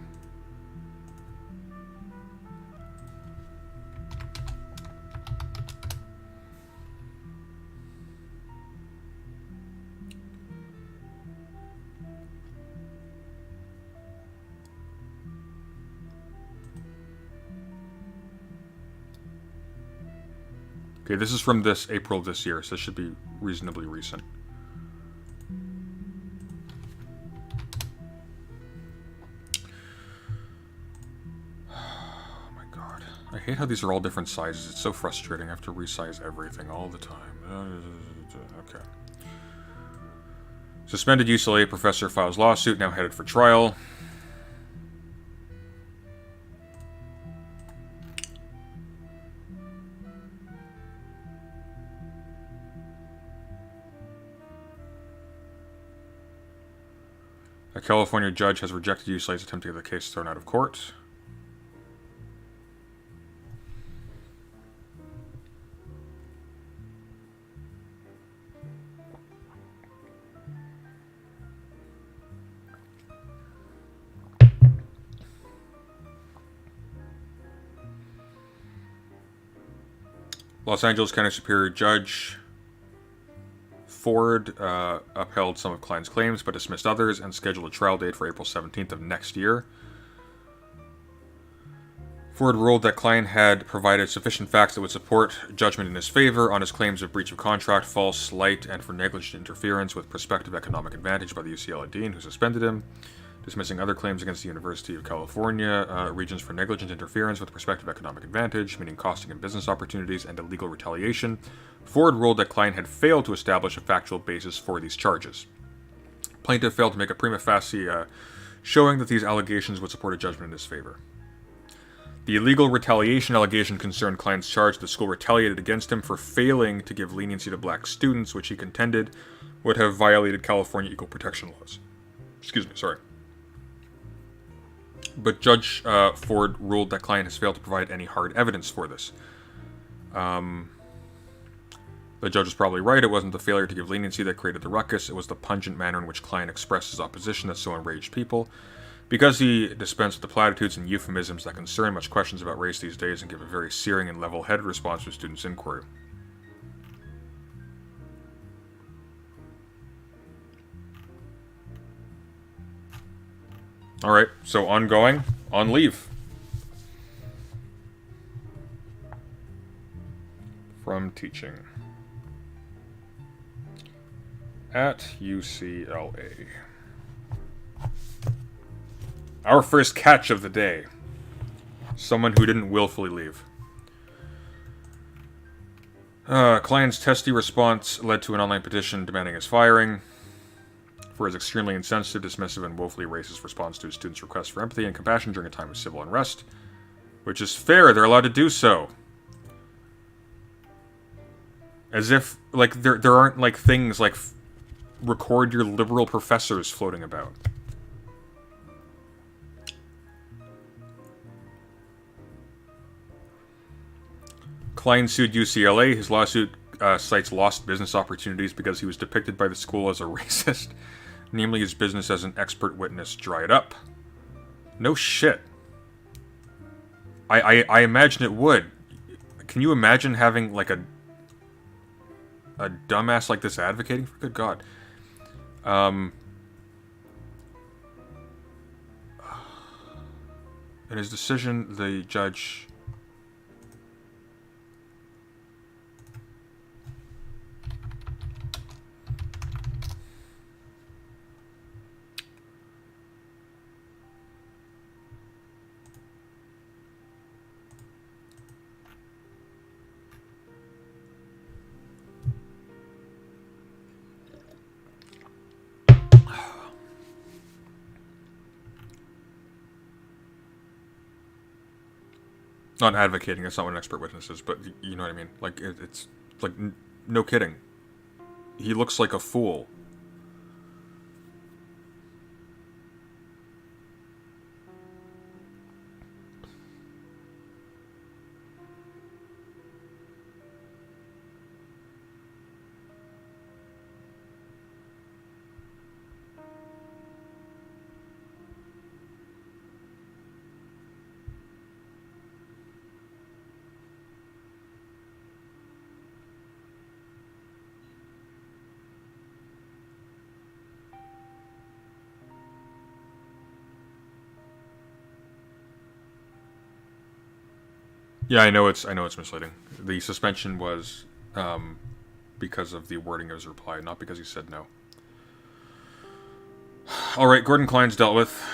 Okay, this is from this April of this year, so this should be reasonably recent. Oh my god. I hate how these are all different sizes. It's so frustrating. I have to resize everything all the time. Okay. Suspended UCLA professor files lawsuit, now headed for trial. A California judge has rejected UCLA's attempt to get the case thrown out of court. Los Angeles County Superior Judge Ford upheld some of Klein's claims but dismissed others and scheduled a trial date for April 17th of next year. Ford ruled that Klein had provided sufficient facts that would support judgment in his favor on his claims of breach of contract, false light, and for negligent interference with prospective economic advantage by the UCLA dean who suspended him, dismissing other claims against the University of California Regents for negligent interference with prospective economic advantage, meaning costing him business opportunities, and illegal retaliation. Ford ruled that Klein had failed to establish a factual basis for these charges. Plaintiff failed to make a prima facie showing that these allegations would support a judgment in his favor. The illegal retaliation allegation concerned Klein's charge that the school retaliated against him for failing to give leniency to black students, which he contended would have violated California equal protection laws. Excuse me, sorry. But Judge Ford ruled that Klein has failed to provide any hard evidence for this. The judge was probably right. It wasn't the failure to give leniency that created the ruckus. It was the pungent manner in which Klein expressed his opposition that so enraged people. Because he dispensed with the platitudes and euphemisms that concern much questions about race these days and give a very searing and level-headed response to a student's inquiry. Alright, so ongoing, on leave. From teaching. At UCLA. Our first catch of the day. Someone who didn't willfully leave. Klein's testy response led to an online petition demanding his firing for his extremely insensitive, dismissive, and woefully racist response to his students' request for empathy and compassion during a time of civil unrest. Which is fair, they're allowed to do so. As if, like, there aren't, like, things like record your liberal professors floating about. Klein sued UCLA. His lawsuit cites lost business opportunities because he was depicted by the school as a racist. Namely, his business as an expert witness dried up. No shit. I imagine it would. Can you imagine having, like, a dumbass like this advocating for? Good God. In his decision, the judge... Not advocating, that's not what an expert witness is, but you know what I mean. Like, it's like, no kidding. He looks like a fool. Yeah, I know it's misleading. The suspension was because of the wording of his reply, not because he said no. All right, Gordon Klein's dealt with.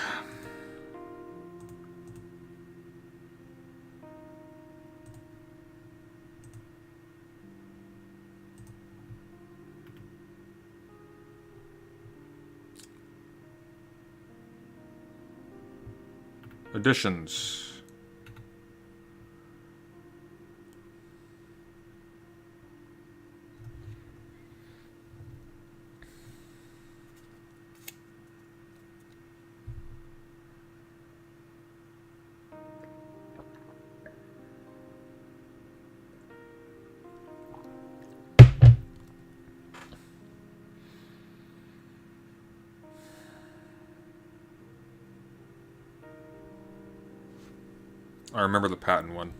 Additions. I remember the patent one.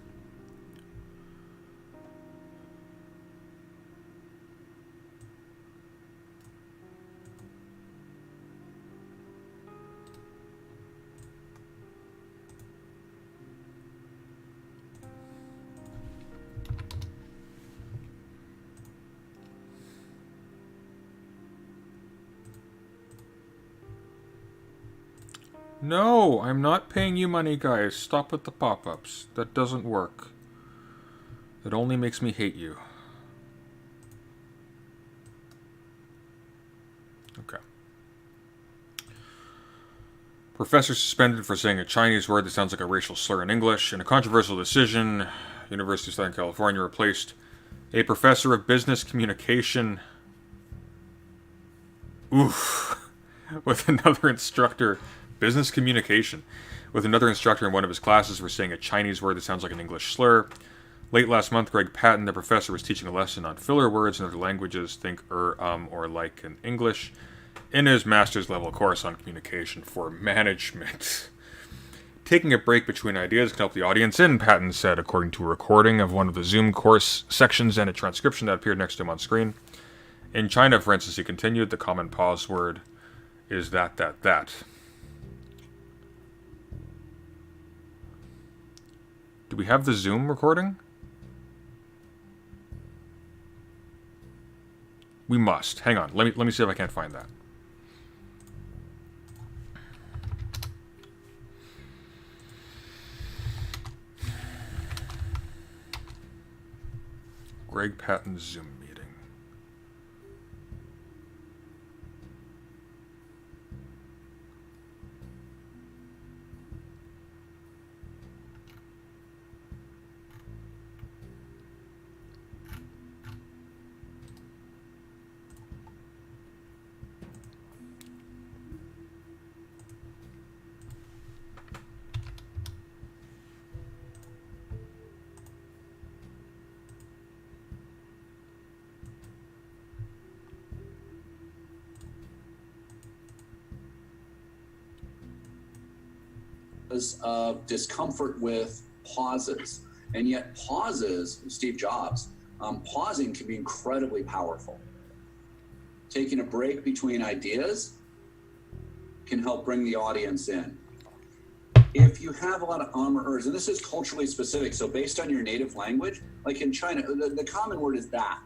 No, I'm not paying you money, guys. Stop with the pop-ups. That doesn't work. It only makes me hate you. Okay. Professor suspended for saying a Chinese word that sounds like a racial slur in English. In a controversial decision, University of Southern California replaced a professor of business communication... with another instructor... Business communication, with another instructor in one of his classes for saying a Chinese word that sounds like an English slur. Late last month, Greg Patton, the professor, was teaching a lesson on filler words in other languages, think or like in English, in his master's level course on communication for management. Taking a break between ideas can help the audience in, Patton said, according to a recording of one of the Zoom course sections and a transcription that appeared next to him on screen. In China, for instance, he continued, the common pause word is that. Do we have the Zoom recording? We must. Hang on. Let me see if I can't find that. Greg Patton's Zoom meeting. of discomfort with pauses. And yet pauses, Steve Jobs, pausing can be incredibly powerful. Taking a break between ideas can help bring the audience in. If you have a lot of or ers, and this is culturally specific, so based on your native language, like in China, the common word is that.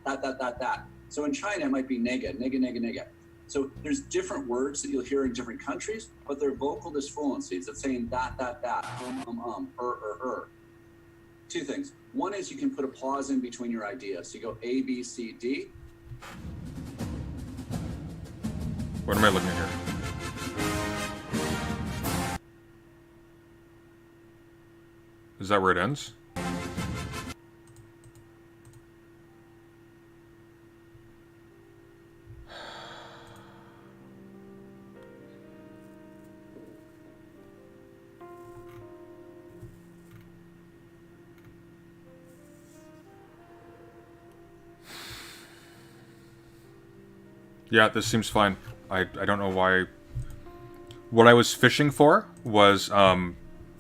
So in China, it might be nega. So there's different words that you'll hear in different countries, but they're vocal disfluencies. It's saying that, Two things. One is you can put a pause in between your ideas. So you go A, B, C, D. What am I looking at here? Is that where it ends? Yeah, this seems fine. I don't know why. What I was fishing for was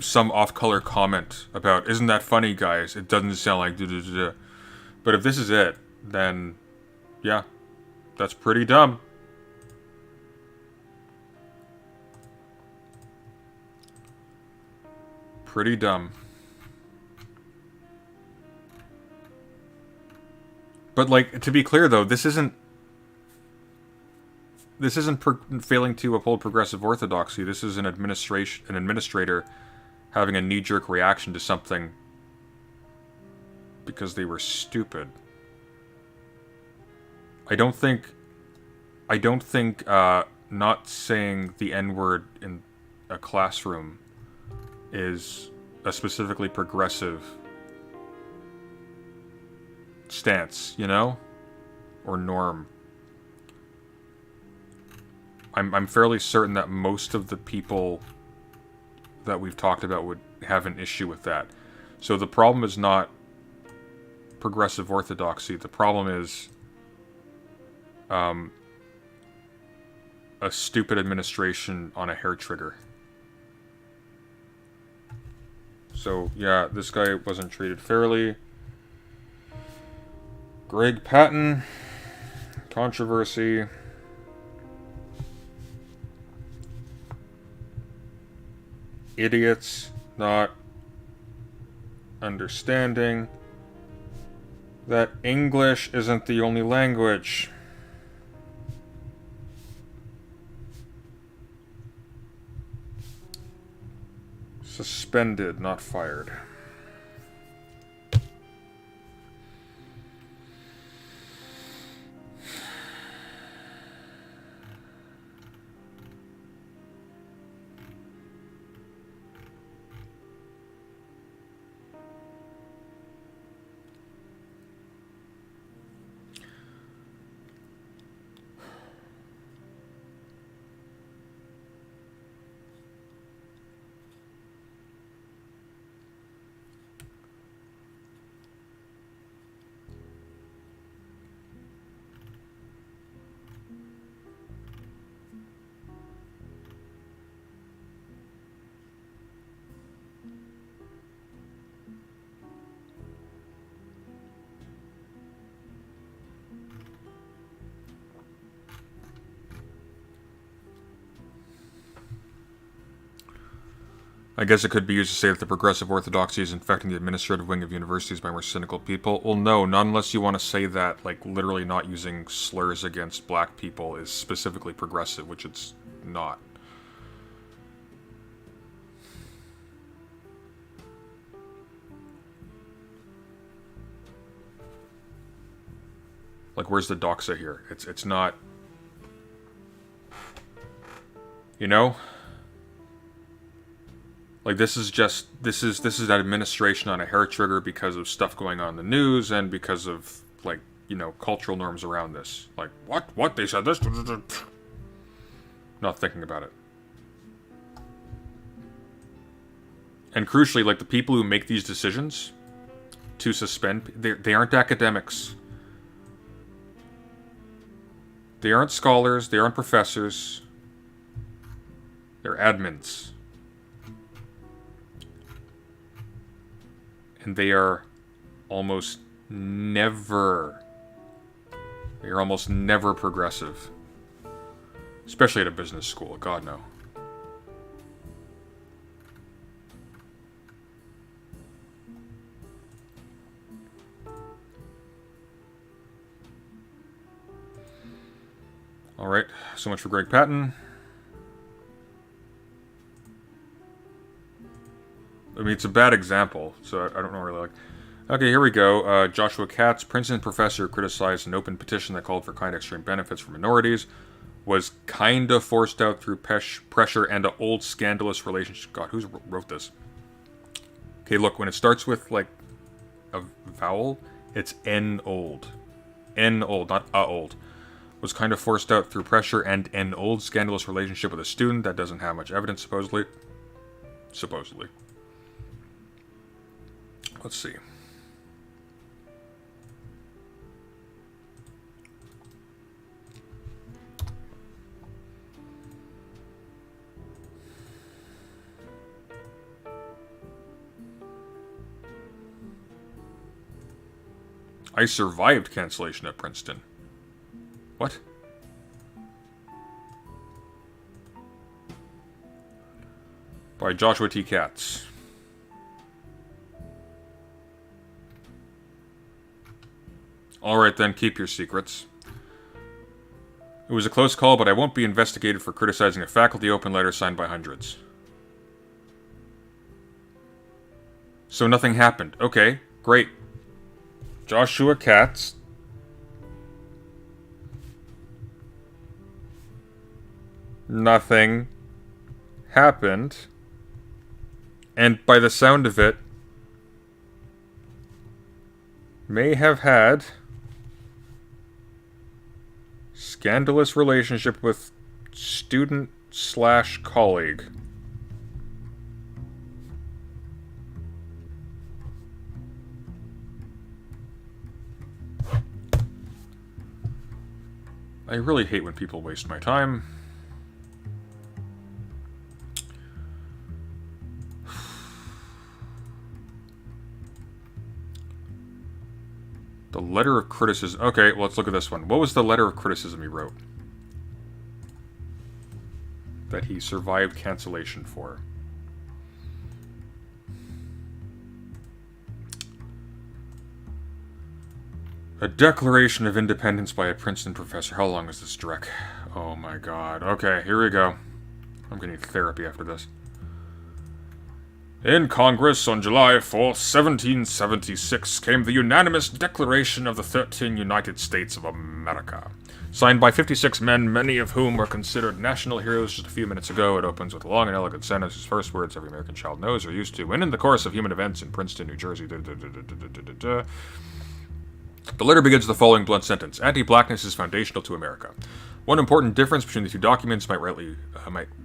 some off-color comment about, isn't that funny, guys? It doesn't sound like da-da-da-da. But if this is it, then yeah, that's pretty dumb. Pretty dumb. But like, to be clear though, this isn't failing to uphold progressive orthodoxy. This is an administrator having a knee-jerk reaction to something because they were stupid. I don't think not saying the N-word in a classroom is a specifically progressive stance, you know? Or norm. I'm fairly certain that most of the people that we've talked about would have an issue with that. So the problem is not progressive orthodoxy. The problem is a stupid administration on a hair trigger. So yeah, this guy wasn't treated fairly. Greg Patton, controversy. Idiots not understanding that English isn't the only language. Suspended, not fired. I guess it could be used to say that the progressive orthodoxy is infecting the administrative wing of universities by more cynical people. Well, no, not unless you want to say that, like, literally not using slurs against black people is specifically progressive, which it's not. Like, where's the doxa here? It's not... You know? Like, this is an administration on a hair trigger because of stuff going on in the news and because of, like, you know, cultural norms around this. Like, what? They said this? Not thinking about it. And crucially, like, the people who make these decisions to suspend, they aren't academics. They aren't scholars, they aren't professors. They're admins. and they are almost never progressive. Especially at a business school, God no. Alright, so much for Greg Patton. I mean, it's a bad example, so I don't know really like... Okay, here we go. Joshua Katz, Princeton professor, criticized an open petition that called for kind extreme benefits for minorities. Was kinda forced out through pressure and an old scandalous relationship. God, who wrote this? Okay, look, when it starts with, like, a vowel, it's N-old. N-old, not a-old. Was kind of forced out through pressure and an old scandalous relationship with a student that doesn't have much evidence, supposedly. Supposedly. Let's see. I survived cancellation at Princeton. What? By Joshua T. Katz. Alright then, keep your secrets. It was a close call, but I won't be investigated for criticizing a faculty open letter signed by hundreds. So nothing happened. Okay, great. Joshua Katz. Nothing happened. And by the sound of it, may have had scandalous relationship with student/colleague. I really hate when people waste my time. The letter of criticism. Okay, well, let's look at this one. What was the letter of criticism he wrote? That he survived cancellation for. A Declaration of Independence by a Princeton professor. How long is this direct? Oh my god. Okay, here we go. I'm gonna need therapy after this. In Congress on July 4th, 1776, came the unanimous Declaration of the 13 United States of America. Signed by 56 men, many of whom were considered national heroes just a few minutes ago. It opens with a long and elegant sentence whose first words every American child knows or used to. When in the course of human events in Princeton, New Jersey... The letter begins with the following blunt sentence. Anti-blackness is foundational to America. One important difference between the two documents might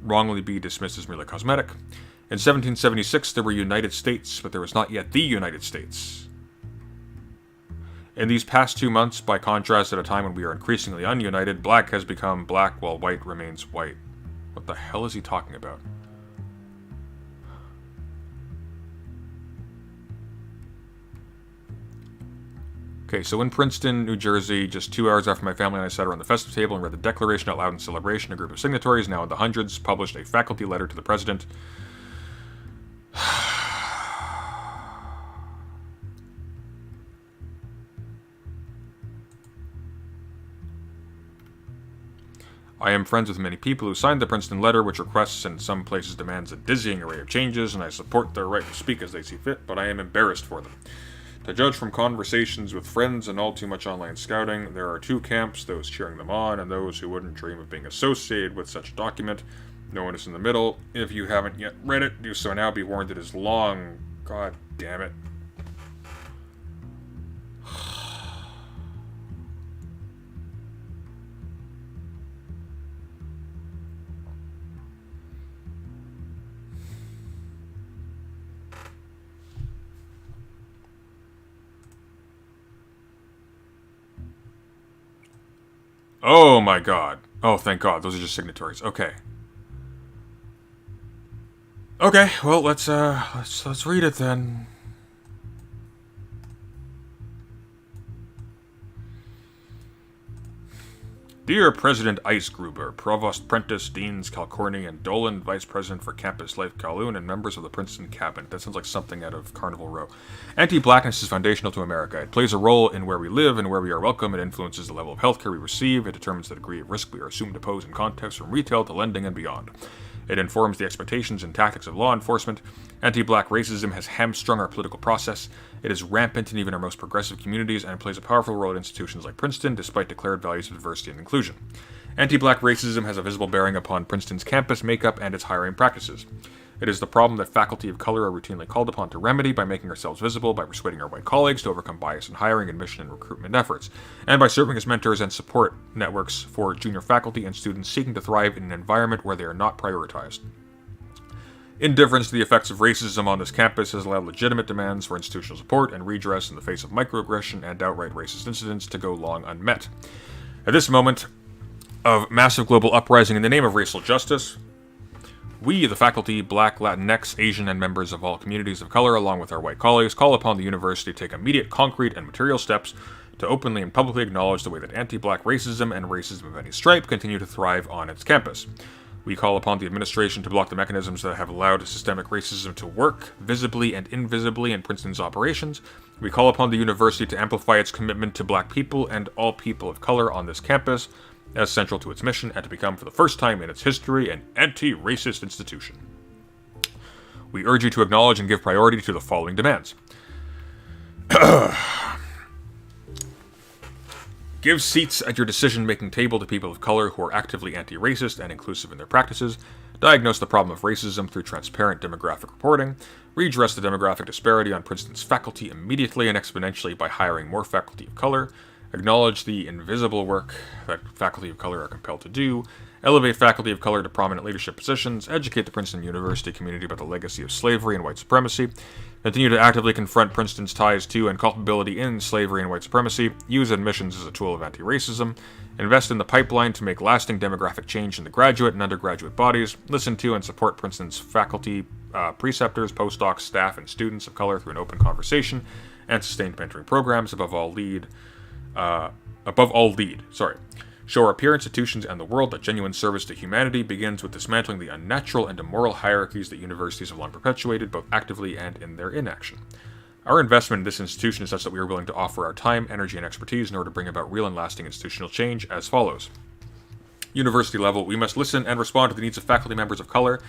wrongly be dismissed as merely cosmetic. In 1776, there were United States, but there was not yet the United States. In these past 2 months, by contrast, at a time when we are increasingly ununited, black has become black while white remains white. What the hell is he talking about? Okay, so in Princeton, New Jersey, just 2 hours after my family and I sat around the festive table and read the Declaration out loud in celebration, a group of signatories, now in the hundreds, published a faculty letter to the president. I am friends with many people who signed the Princeton letter, which requests and in some places demands a dizzying array of changes, and I support their right to speak as they see fit, but I am embarrassed for them. To judge from conversations with friends and all too much online scouting, there are 2 camps, those cheering them on and those who wouldn't dream of being associated with such a document. No one is in the middle. If you haven't yet read it, do so now. Be warned it is long. God damn it. Oh my god. Oh, thank god. Those are just signatories. Okay. Okay, well, let's read it then. Dear President Eisgruber, Provost Prentice, Deans Calcorny, and Dolan, Vice President for Campus Life Calhoun, and members of the Princeton Cabinet. That sounds like something out of Carnival Row. Anti-blackness is foundational to America. It plays a role in where we live and where we are welcome. It influences the level of healthcare we receive. It determines the degree of risk we are assumed to pose in context from retail to lending and beyond. It informs the expectations and tactics of law enforcement. Anti-black racism has hamstrung our political process. It is rampant in even our most progressive communities, and it plays a powerful role at institutions like Princeton, despite declared values of diversity and inclusion. Anti-black racism has a visible bearing upon Princeton's campus makeup and its hiring practices. It is the problem that faculty of color are routinely called upon to remedy by making ourselves visible, by persuading our white colleagues to overcome bias in hiring, admission, and recruitment efforts, and by serving as mentors and support networks for junior faculty and students seeking to thrive in an environment where they are not prioritized. Indifference to the effects of racism on this campus has allowed legitimate demands for institutional support and redress in the face of microaggression and outright racist incidents to go long unmet. At this moment of massive global uprising in the name of racial justice, we, the faculty, Black, Latinx, Asian, and members of all communities of color, along with our white colleagues, call upon the university to take immediate, concrete, and material steps to openly and publicly acknowledge the way that anti-black racism and racism of any stripe continue to thrive on its campus. We call upon the administration to block the mechanisms that have allowed systemic racism to work, visibly and invisibly, in Princeton's operations. We call upon the university to amplify its commitment to black people and all people of color on this campus as central to its mission, and to become, for the first time in its history, an anti-racist institution. We urge you to acknowledge and give priority to the following demands. Give seats at your decision-making table to people of color who are actively anti-racist and inclusive in their practices. Diagnose the problem of racism through transparent demographic reporting. Redress the demographic disparity on Princeton's faculty immediately and exponentially by hiring more faculty of color. Acknowledge the invisible work that faculty of color are compelled to do. Elevate faculty of color to prominent leadership positions. Educate the Princeton University community about the legacy of slavery and white supremacy. Continue to actively confront Princeton's ties to and culpability in slavery and white supremacy. Use admissions as a tool of anti-racism. Invest in the pipeline to make lasting demographic change in the graduate and undergraduate bodies. Listen to and support Princeton's faculty, preceptors, postdocs, staff, and students of color through an open conversation and sustained mentoring programs. Above all, lead. Show our peer institutions and the world that genuine service to humanity begins with dismantling the unnatural and immoral hierarchies that universities have long perpetuated, both actively and in their inaction. Our investment in this institution is such that we are willing to offer our time, energy, and expertise in order to bring about real and lasting institutional change as follows. University level, we must listen and respond to the needs of faculty members of color,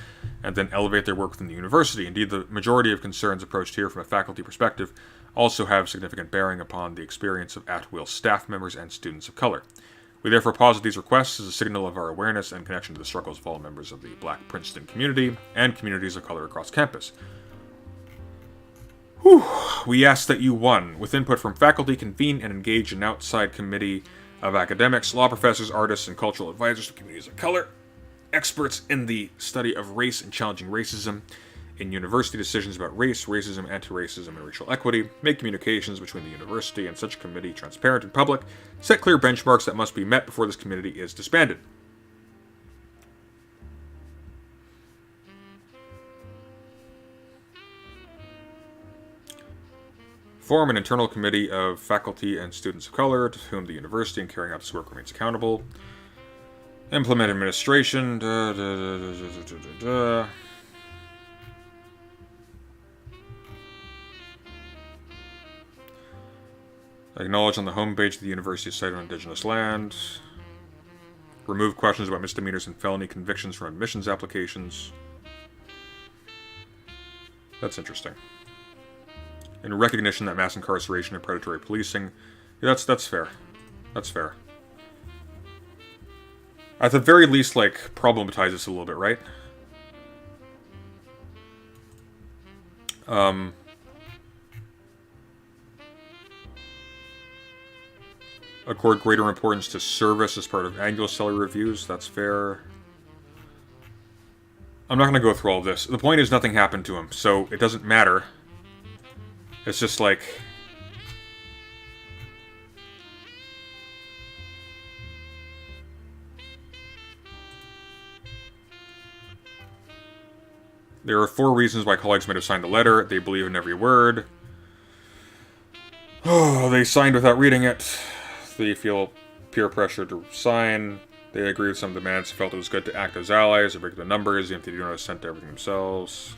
and then elevate their work within the university. Indeed, the majority of concerns approached here from a faculty perspective also have significant bearing upon the experience of at-will staff members and students of color. We therefore posit these requests as a signal of our awareness and connection to the struggles of all members of the Black Princeton community and communities of color across campus. We ask that you, 1, with input from faculty, convene and engage an outside committee of academics, law professors, artists, and cultural advisors to communities of color, experts in the study of race and challenging racism in university decisions about race, racism, anti-racism, and racial equity, make communications between the university and such committee transparent and public, set clear benchmarks that must be met before this committee is disbanded. Form an internal committee of faculty and students of color to whom the university in carrying out this work remains accountable. Implement administration. Acknowledge on the homepage of the university site on indigenous land. Remove questions about misdemeanors and felony convictions from admissions applications. That's interesting. In recognition that mass incarceration and predatory policing, that's fair. That's fair. At the very least, problematize this a little bit, right? Accord greater importance to service as part of annual salary reviews. That's fair. I'm not going to go through all of this. The point is nothing happened to him, so it doesn't matter. It's just there are 4 reasons why colleagues might have signed the letter. They believe in every word. Oh, they signed without reading it. They feel peer pressure to sign. They agreed with some demands, felt it was good to act as allies, or break the numbers, even if they do not assent to everything themselves.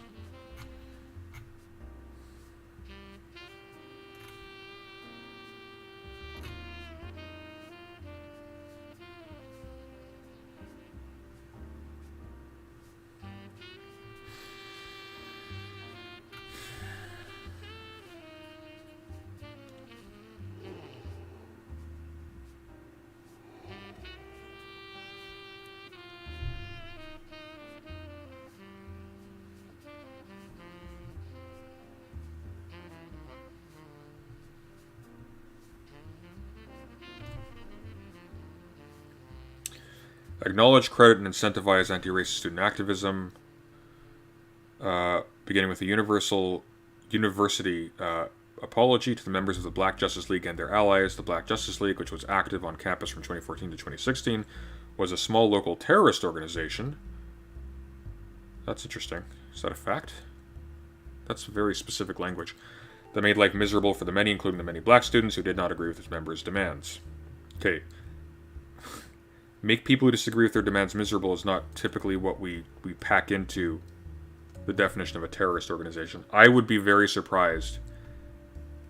Acknowledge, credit, and incentivize anti-racist student activism, beginning with a university apology to the members of the Black Justice League and their allies. The Black Justice League, which was active on campus from 2014 to 2016, was a small local terrorist organization. That's interesting. Is that a fact? That's very specific language. That made life miserable for the many, including the many black students who did not agree with its members' demands. Okay. Make people who disagree with their demands miserable is not typically what we pack into the definition of a terrorist organization. I would be very surprised,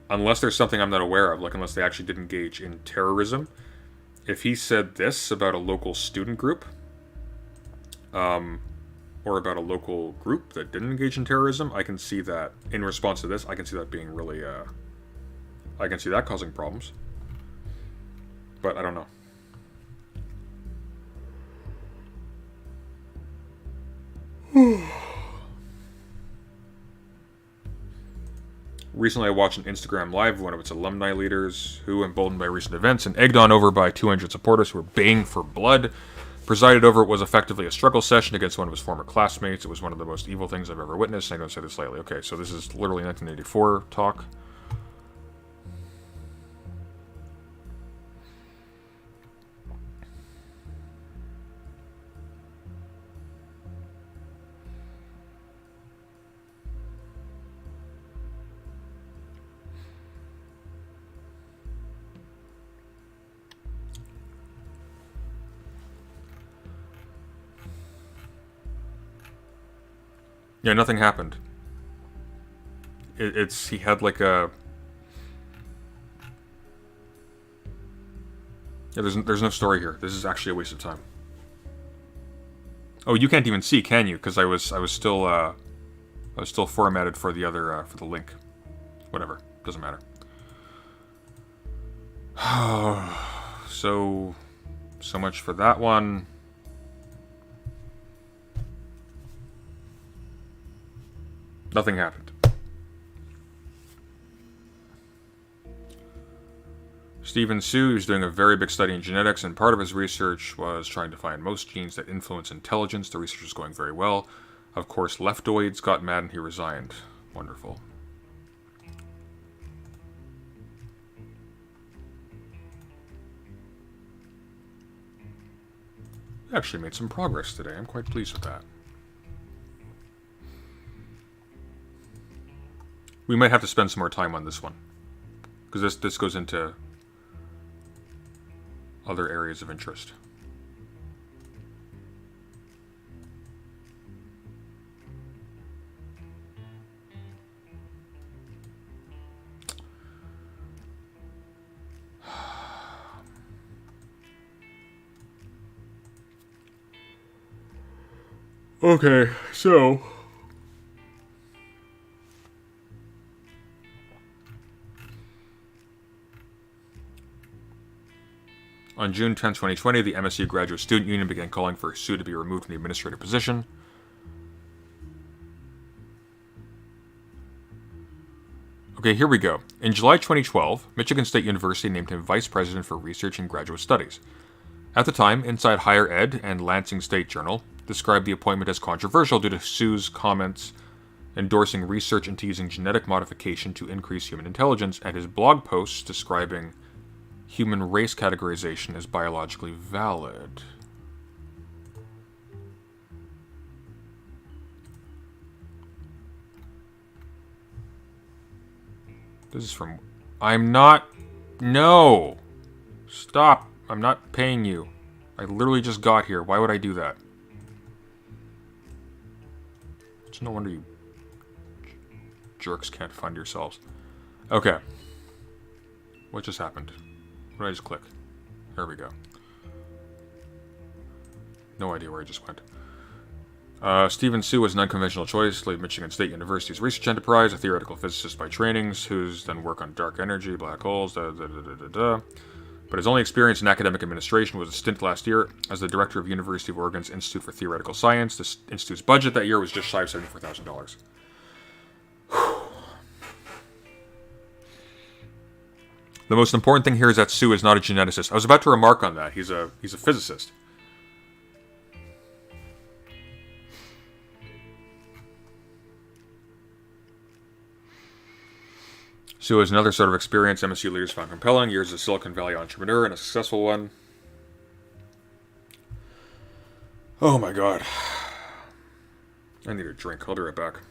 unless there's something I'm not aware of, like unless they actually did engage in terrorism, if he said this about a local student group, or about a local group that didn't engage in terrorism. I can see that, in response to this, I can see that being really, I can see that causing problems. But I don't know. Recently, I watched an Instagram live of one of its alumni leaders who, emboldened by recent events and egged on over by 200 supporters who were baying for blood, presided over what was effectively a struggle session against one of his former classmates. It was one of the most evil things I've ever witnessed, and I'm going to say this lightly. Okay, so this is literally 1984 talk. Yeah, nothing happened. He had like a... Yeah, there's no story here. This is actually a waste of time. Oh, you can't even see, can you? Because I was still formatted for the other for the link. Whatever, doesn't matter. So much for that one. Nothing happened. Stephen Su is doing a very big study in genetics, and part of his research was trying to find most genes that influence intelligence. The research is going very well. Of course, leftoids got mad and he resigned. Wonderful. We actually made some progress today. I'm quite pleased with that. We might have to spend some more time on this one, because this goes into other areas of interest. Okay, so... On June 10, 2020, the MSU Graduate Student Union began calling for Su to be removed from the administrative position. Okay, here we go. In July 2012, Michigan State University named him Vice President for Research and Graduate Studies. At the time, Inside Higher Ed and Lansing State Journal described the appointment as controversial due to Su's comments endorsing research into using genetic modification to increase human intelligence, and his blog posts describing human race categorization is biologically valid. This is from... I'm not... No! Stop I'm not paying you. I literally just got here. Why would I do that? It's no wonder you jerks can't fund yourselves. Okay. What just happened? What did I just click? There we go. No idea where I just went. Stephen Sue was an unconventional choice, led Michigan State University's research enterprise, a theoretical physicist by trainings, who's done work on dark energy, black holes, But his only experience in academic administration was a stint last year as the director of University of Oregon's Institute for Theoretical Science. The institute's budget that year was just shy of $74,000. The most important thing here is that Sue is not a geneticist. I was about to remark on that. He's a physicist. Sue has another sort of experience MSU leaders found compelling. Years as a Silicon Valley entrepreneur and a successful one. Oh my god. I need a drink. I'll be right back.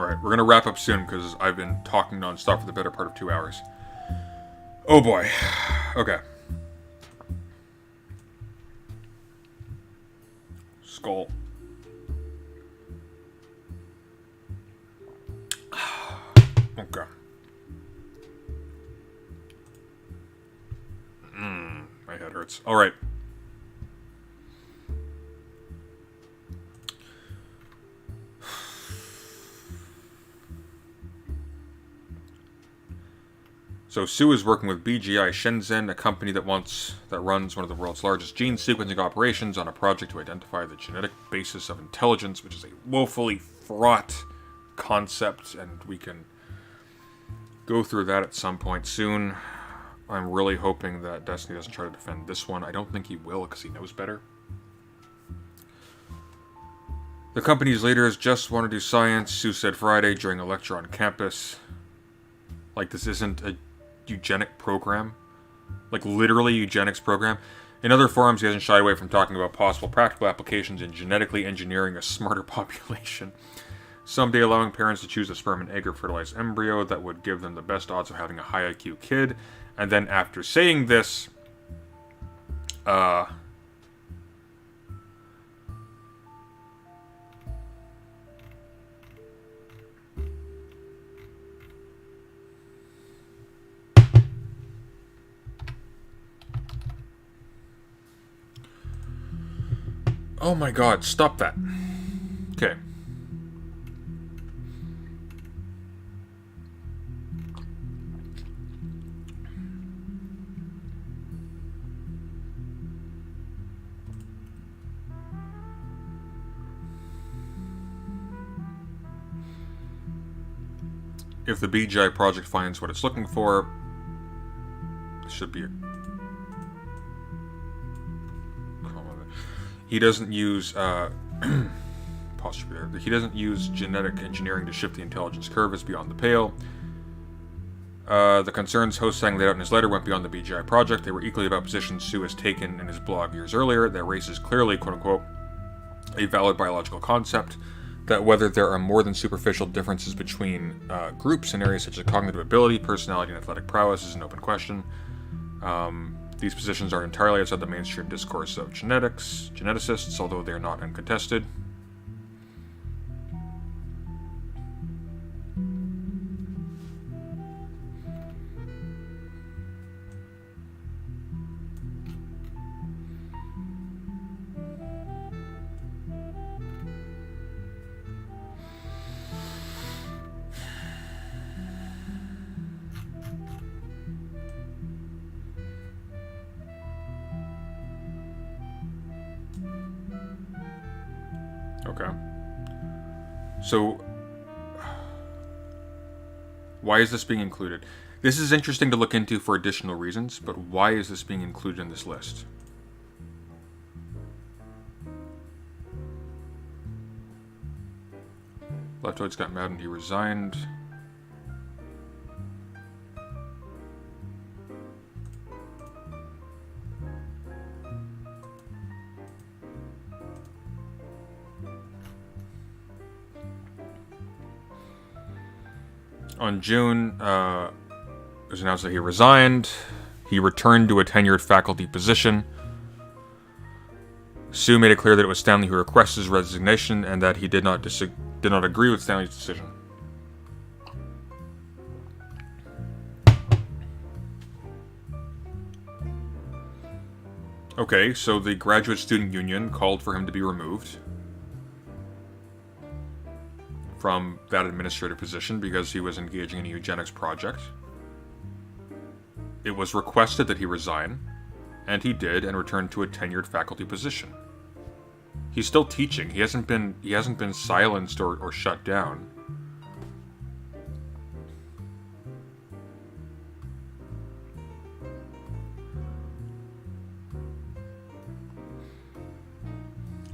Alright, we're gonna wrap up soon because I've been talking non-stop for the better part of 2 hours. Oh boy. Okay. Skull. Okay. My head hurts. Alright. So Sue is working with BGI Shenzhen, a company that runs one of the world's largest gene sequencing operations, on a project to identify the genetic basis of intelligence, which is a woefully fraught concept, and we can go through that at some point soon. I'm really hoping that Destiny doesn't try to defend this one. I don't think he will, because he knows better. The company's leaders just want to do science, Sue said Friday during a lecture on campus. Like, this isn't a eugenic program. Like, literally eugenics program. In other forums, he hasn't shied away from talking about possible practical applications in genetically engineering a smarter population. Someday allowing parents to choose a sperm and egg or fertilized embryo that would give them the best odds of having a high IQ kid. And then after saying this, oh my god, stop that. Okay. If the BGI project finds what it's looking for, it should be a... He doesn't use he doesn't use genetic engineering to shift the intelligence curve. It's beyond the pale. The concerns Hosang laid out in his letter went beyond the BGI project. They were equally about positions Sue has taken in his blog years earlier, that race is clearly, quote-unquote, a valid biological concept, that whether there are more than superficial differences between groups in areas such as cognitive ability, personality, and athletic prowess is an open question. These positions are entirely outside the mainstream discourse of geneticists, although they are not uncontested. Okay. So, why is this being included? This is interesting to look into for additional reasons, but why is this being included in this list? Leftoids got mad and he resigned. On June, it was announced that he resigned. He returned to a tenured faculty position. Sue made it clear that it was Stanley who requested his resignation and that he did not agree with Stanley's decision. Okay, so the graduate student union called for him to be removed from that administrative position because he was engaging in a eugenics project. It was requested that he resign, and he did, and returned to a tenured faculty position. He's still teaching. He hasn't been silenced or shut down.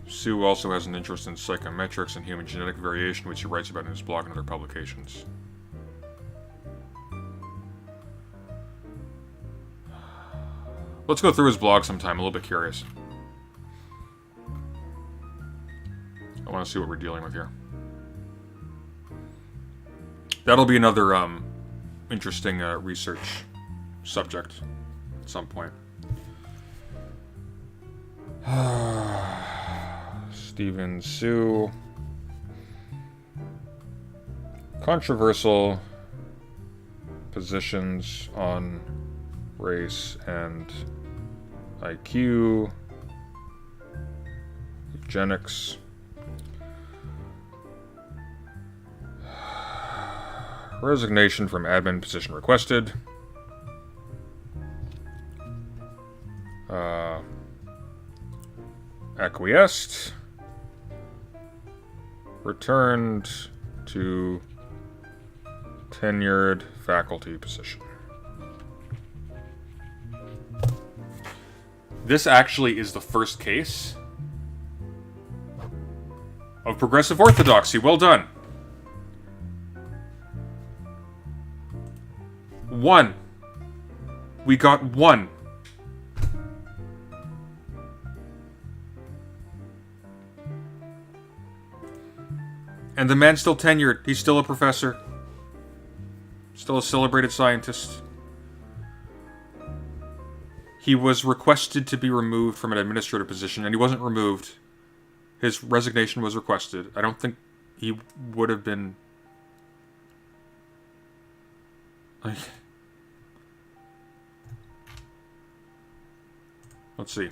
Sue also has an interest in psychometrics and human genetic variation, which he writes about in his blog and other publications. Let's go through his blog sometime. I'm a little bit curious. I want to see what we're dealing with here. That'll be another interesting research subject at some point. Stephen Sue. Controversial positions on race and IQ, eugenics. Resignation from admin position requested. Acquiesced. Returned to tenured faculty position. This actually is the first case of progressive orthodoxy. Well done. 1. We got 1. And the man's still tenured. He's still a professor. Still a celebrated scientist. He was requested to be removed from an administrative position, and he wasn't removed. His resignation was requested. I don't think he would have been... Let's see.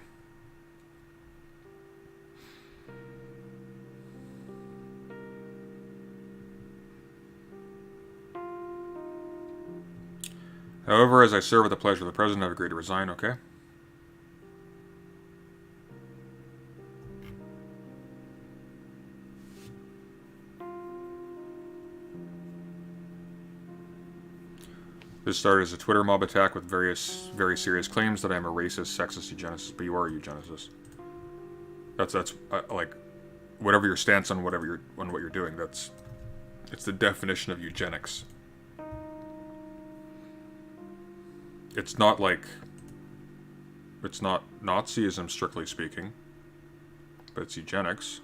However, as I serve at the pleasure of the President, I've agreed to resign, okay? This started as a Twitter mob attack with various very serious claims that I'm a racist, sexist eugenicist, but you are a eugenicist. That's like, whatever your stance on what you're doing, it's the definition of eugenics. It's not Nazism, strictly speaking, but it's eugenics.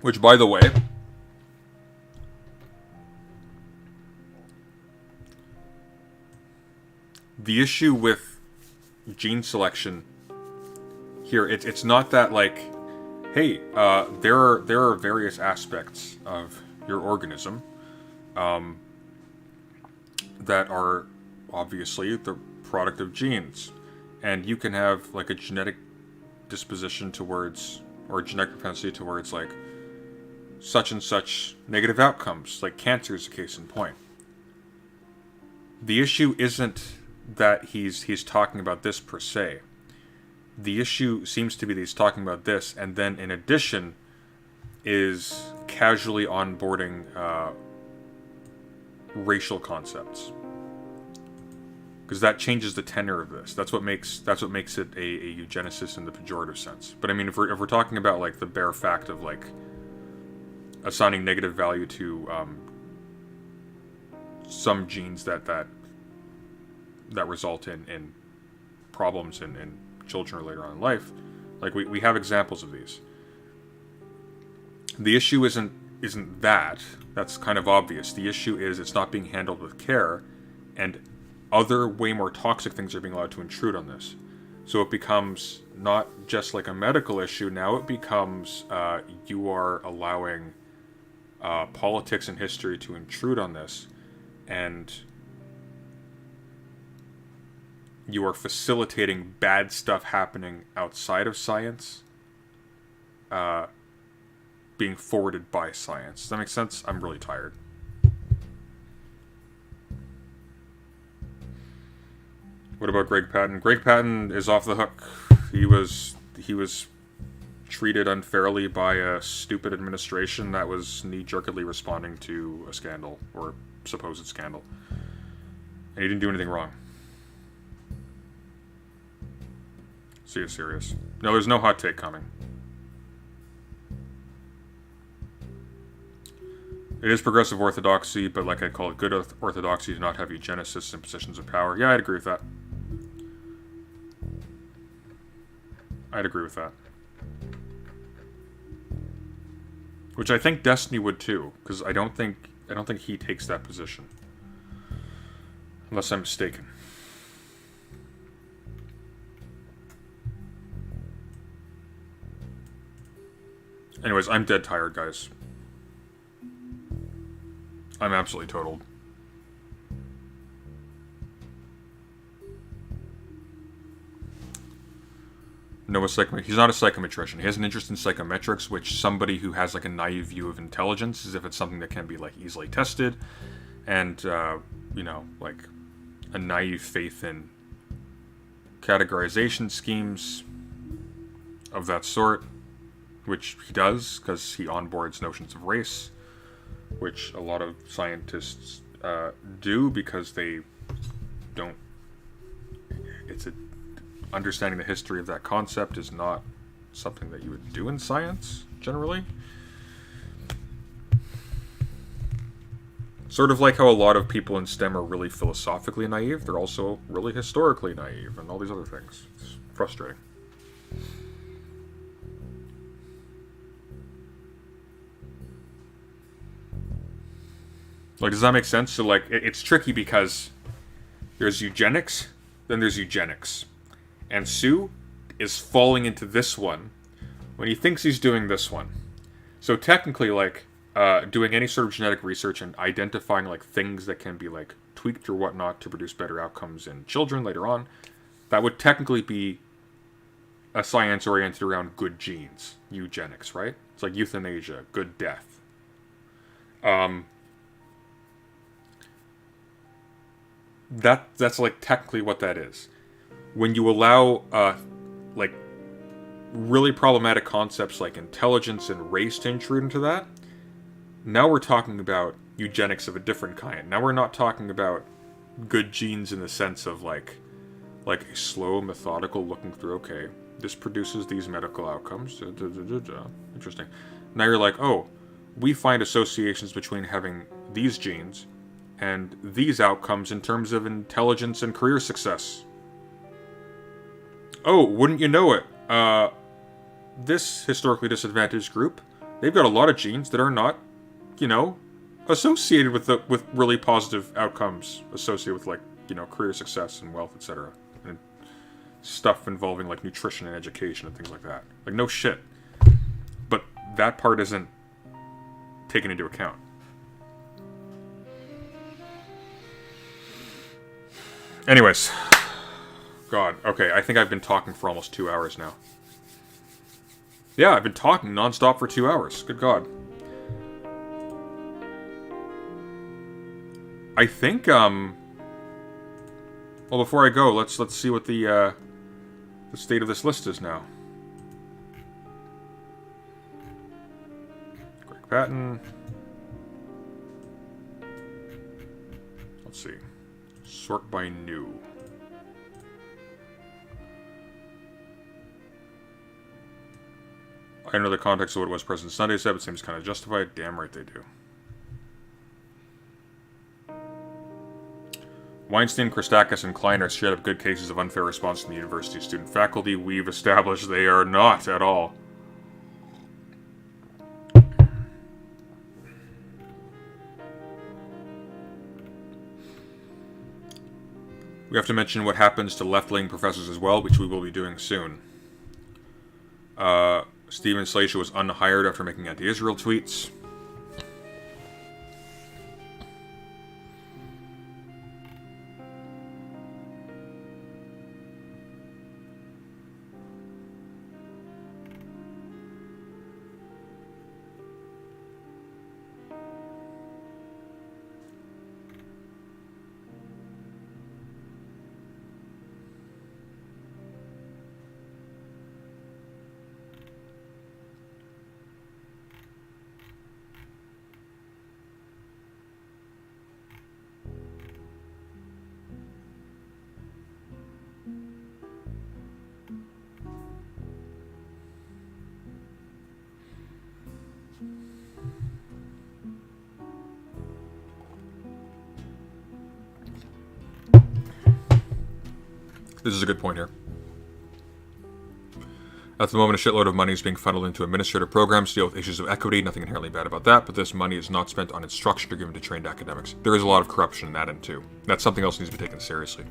Which, by the way, the issue with gene selection here, it's not that, like, hey, there are various aspects of your organism that are obviously the product of genes, and you can have like a genetic disposition towards, or a genetic propensity towards, like, such and such negative outcomes, like cancer is a case in point. The issue isn't that he's talking about this per se. The issue seems to be that he's talking about this, and then in addition is casually onboarding racial concepts, because that changes the tenor of this. That's what makes it a eugenicist in the pejorative sense. But I mean, if we're talking about like the bare fact of like assigning negative value to some genes that result in problems in children or later on in life, like we have examples of these. The issue isn't that. That's kind of obvious. The issue is it's not being handled with care, and other way more toxic things are being allowed to intrude on this. So it becomes not just like a medical issue. Now it becomes you are allowing politics and history to intrude on this, and you are facilitating bad stuff happening outside of science being forwarded by science. Does that make sense? I'm really tired. What about Greg Patton? Greg Patton is off the hook. He was treated unfairly by a stupid administration that was knee-jerkedly responding to a scandal, or supposed scandal. And he didn't do anything wrong. See you serious. No, there's no hot take coming. It is progressive orthodoxy, but like I call it, good orthodoxy to not have eugenicists in positions of power. Yeah, I'd agree with that. I'd agree with that. Which I think Destiny would too, because I don't think he takes that position. Unless I'm mistaken. Anyways, I'm dead tired, guys. I'm absolutely totaled. He's not a psychometrician. He has an interest in psychometrics, which somebody who has like a naive view of intelligence, as if it's something that can be like easily tested, and you know, like a naive faith in categorization schemes of that sort, which he does because he onboards notions of race, which a lot of scientists do because they don't. Understanding the history of that concept is not something that you would do in science, generally. Sort of like how a lot of people in STEM are really philosophically naive, they're also really historically naive, and all these other things. It's frustrating. Like, does that make sense? So, like, it's tricky because there's eugenics, then there's eugenics. And Sue is falling into this one when he thinks he's doing this one. So technically, like, doing any sort of genetic research and identifying, like, things that can be, like, tweaked or whatnot to produce better outcomes in children later on, that would technically be a science oriented around good genes. Eugenics, right? It's like euthanasia, good death. That's, like, technically what that is. When you allow, like, really problematic concepts like intelligence and race to intrude into that, now we're talking about eugenics of a different kind. Now we're not talking about good genes in the sense of, like a slow, methodical looking through, okay, this produces these medical outcomes, interesting. Now you're like, oh, we find associations between having these genes and these outcomes in terms of intelligence and career success. Oh, wouldn't you know it? This historically disadvantaged group, they've got a lot of genes that are not, you know, associated with really positive outcomes associated with, like, you know, career success and wealth, etc. And stuff involving, like, nutrition and education and things like that. Like, no shit. But that part isn't taken into account. Anyways. God, okay, I think I've been talking for almost 2 hours now. Yeah, I've been talking nonstop for 2 hours. Good God. I think, well, before I go, let's see what the state of this list is now. Greg Patton. Let's see. Sort by new. I know the context of what was President Sunday said, but it seems kind of justified. Damn right they do. Weinstein, Christakis, and Klein are straight up good cases of unfair response from the university student faculty. We've established they are not at all. We have to mention what happens to left-leaning professors as well, which we will be doing soon. Stephen Slater was unhired after making anti-Israel tweets. This is a good point here. At the moment, a shitload of money is being funneled into administrative programs to deal with issues of equity. Nothing inherently bad about that, but this money is not spent on instruction or given to trained academics. There is a lot of corruption in that end too. That's something else that needs to be taken seriously.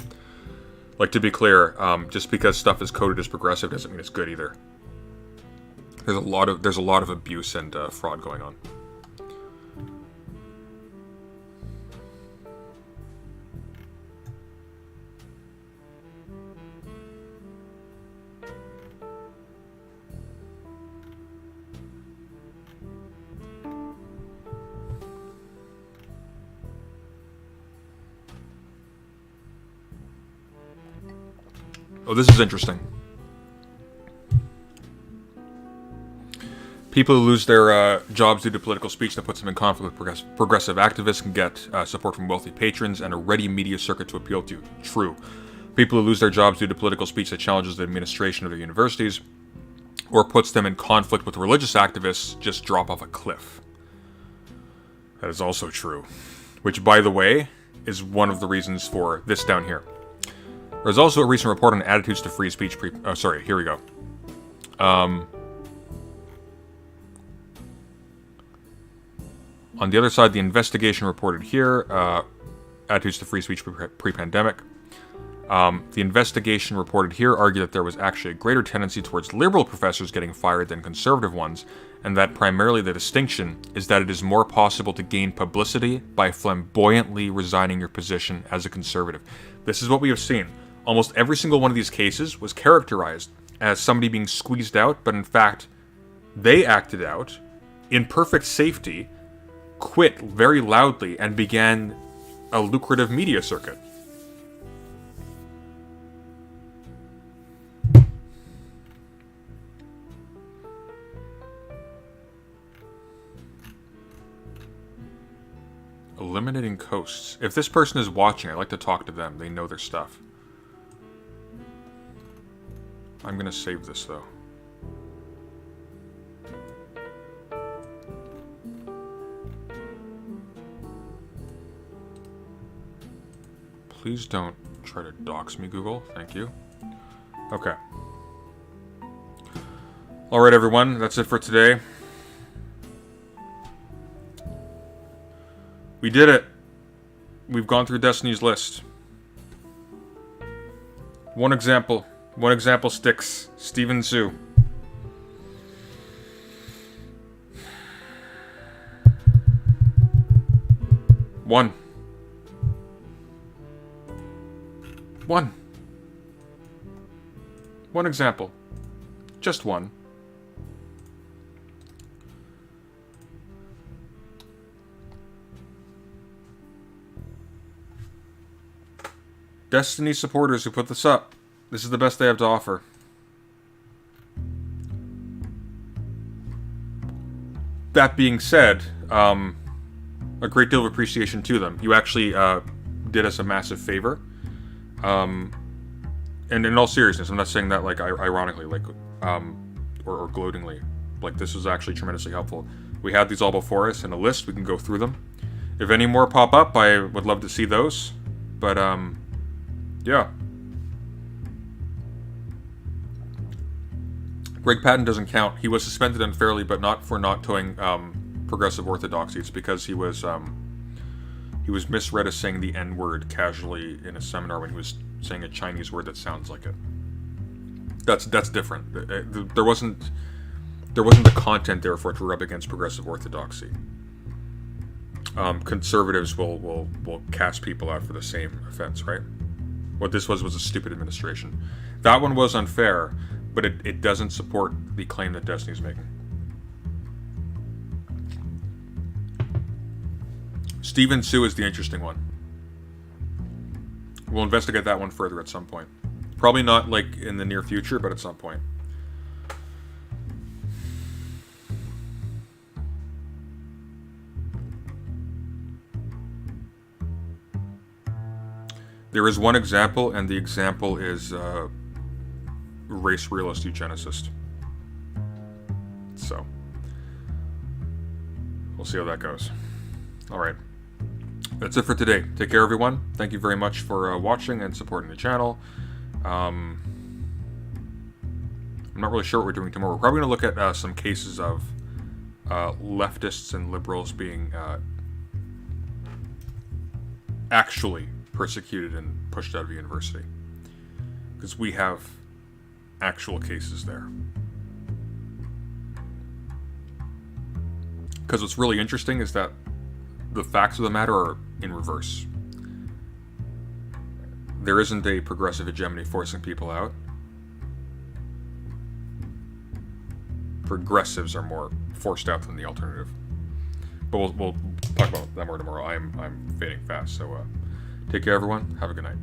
Like, to be clear, just because stuff is coded as progressive doesn't mean it's good either. There's a lot of abuse and fraud going on. Oh, this is interesting. People who lose their jobs due to political speech that puts them in conflict with progressive activists can get support from wealthy patrons and a ready media circuit to appeal to. True. People who lose their jobs due to political speech that challenges the administration of their universities or puts them in conflict with religious activists just drop off a cliff. That is also true. Which, by the way, is one of the reasons for this down here. There's also a recent report on attitudes to free speech. Here we go. On the other side, the investigation reported here, attitudes to free speech pre-pandemic. The investigation reported here argued that there was actually a greater tendency towards liberal professors getting fired than conservative ones, and that primarily the distinction is that it is more possible to gain publicity by flamboyantly resigning your position as a conservative. This is what we have seen. Almost every single one of these cases was characterized as somebody being squeezed out, but in fact, they acted out in perfect safety, quit very loudly, and began a lucrative media circuit. Eliminating coasts. If this person is watching, I'd like to talk to them. They know their stuff. I'm going to save this, though. Please don't try to dox me, Google. Thank you. Okay. Alright, everyone. That's it for today. We did it. We've gone through Destiny's list. One example sticks. Stephen Sue. One example. Just one. Destiny supporters who put this up. This is the best they have to offer. That being said, a great deal of appreciation to them. You actually did us a massive favor. And in all seriousness, I'm not saying that like ironically, like or gloatingly. Like, this was actually tremendously helpful. We had these all before us in a list. We can go through them. If any more pop up, I would love to see those. But yeah. Greg Patton doesn't count. He was suspended unfairly, but not for not towing progressive orthodoxy. It's because he was misread as saying the N-word casually in a seminar when he was saying a Chinese word that sounds like it. That's different. There wasn't the content there for it to rub against progressive orthodoxy. Conservatives will cast people out for the same offense, right? What this was a stupid administration. That one was unfair, but it doesn't support the claim that Destiny's making. Stephen Sue is the interesting one. We'll investigate that one further at some point. Probably not like in the near future, but at some point. There is one example, and the example is race realist eugenicist. So, we'll see how that goes. Alright. That's it for today. Take care, everyone. Thank you very much for watching and supporting the channel. I'm not really sure what we're doing tomorrow. We're probably going to look at some cases of leftists and liberals being actually persecuted and pushed out of university. Because we have actual cases there. Because what's really interesting is that the facts of the matter are in reverse. There isn't a progressive hegemony forcing people out. Progressives are more forced out than the alternative. But we'll talk about that more tomorrow. I'm fading fast, so take care, everyone. Have a good night.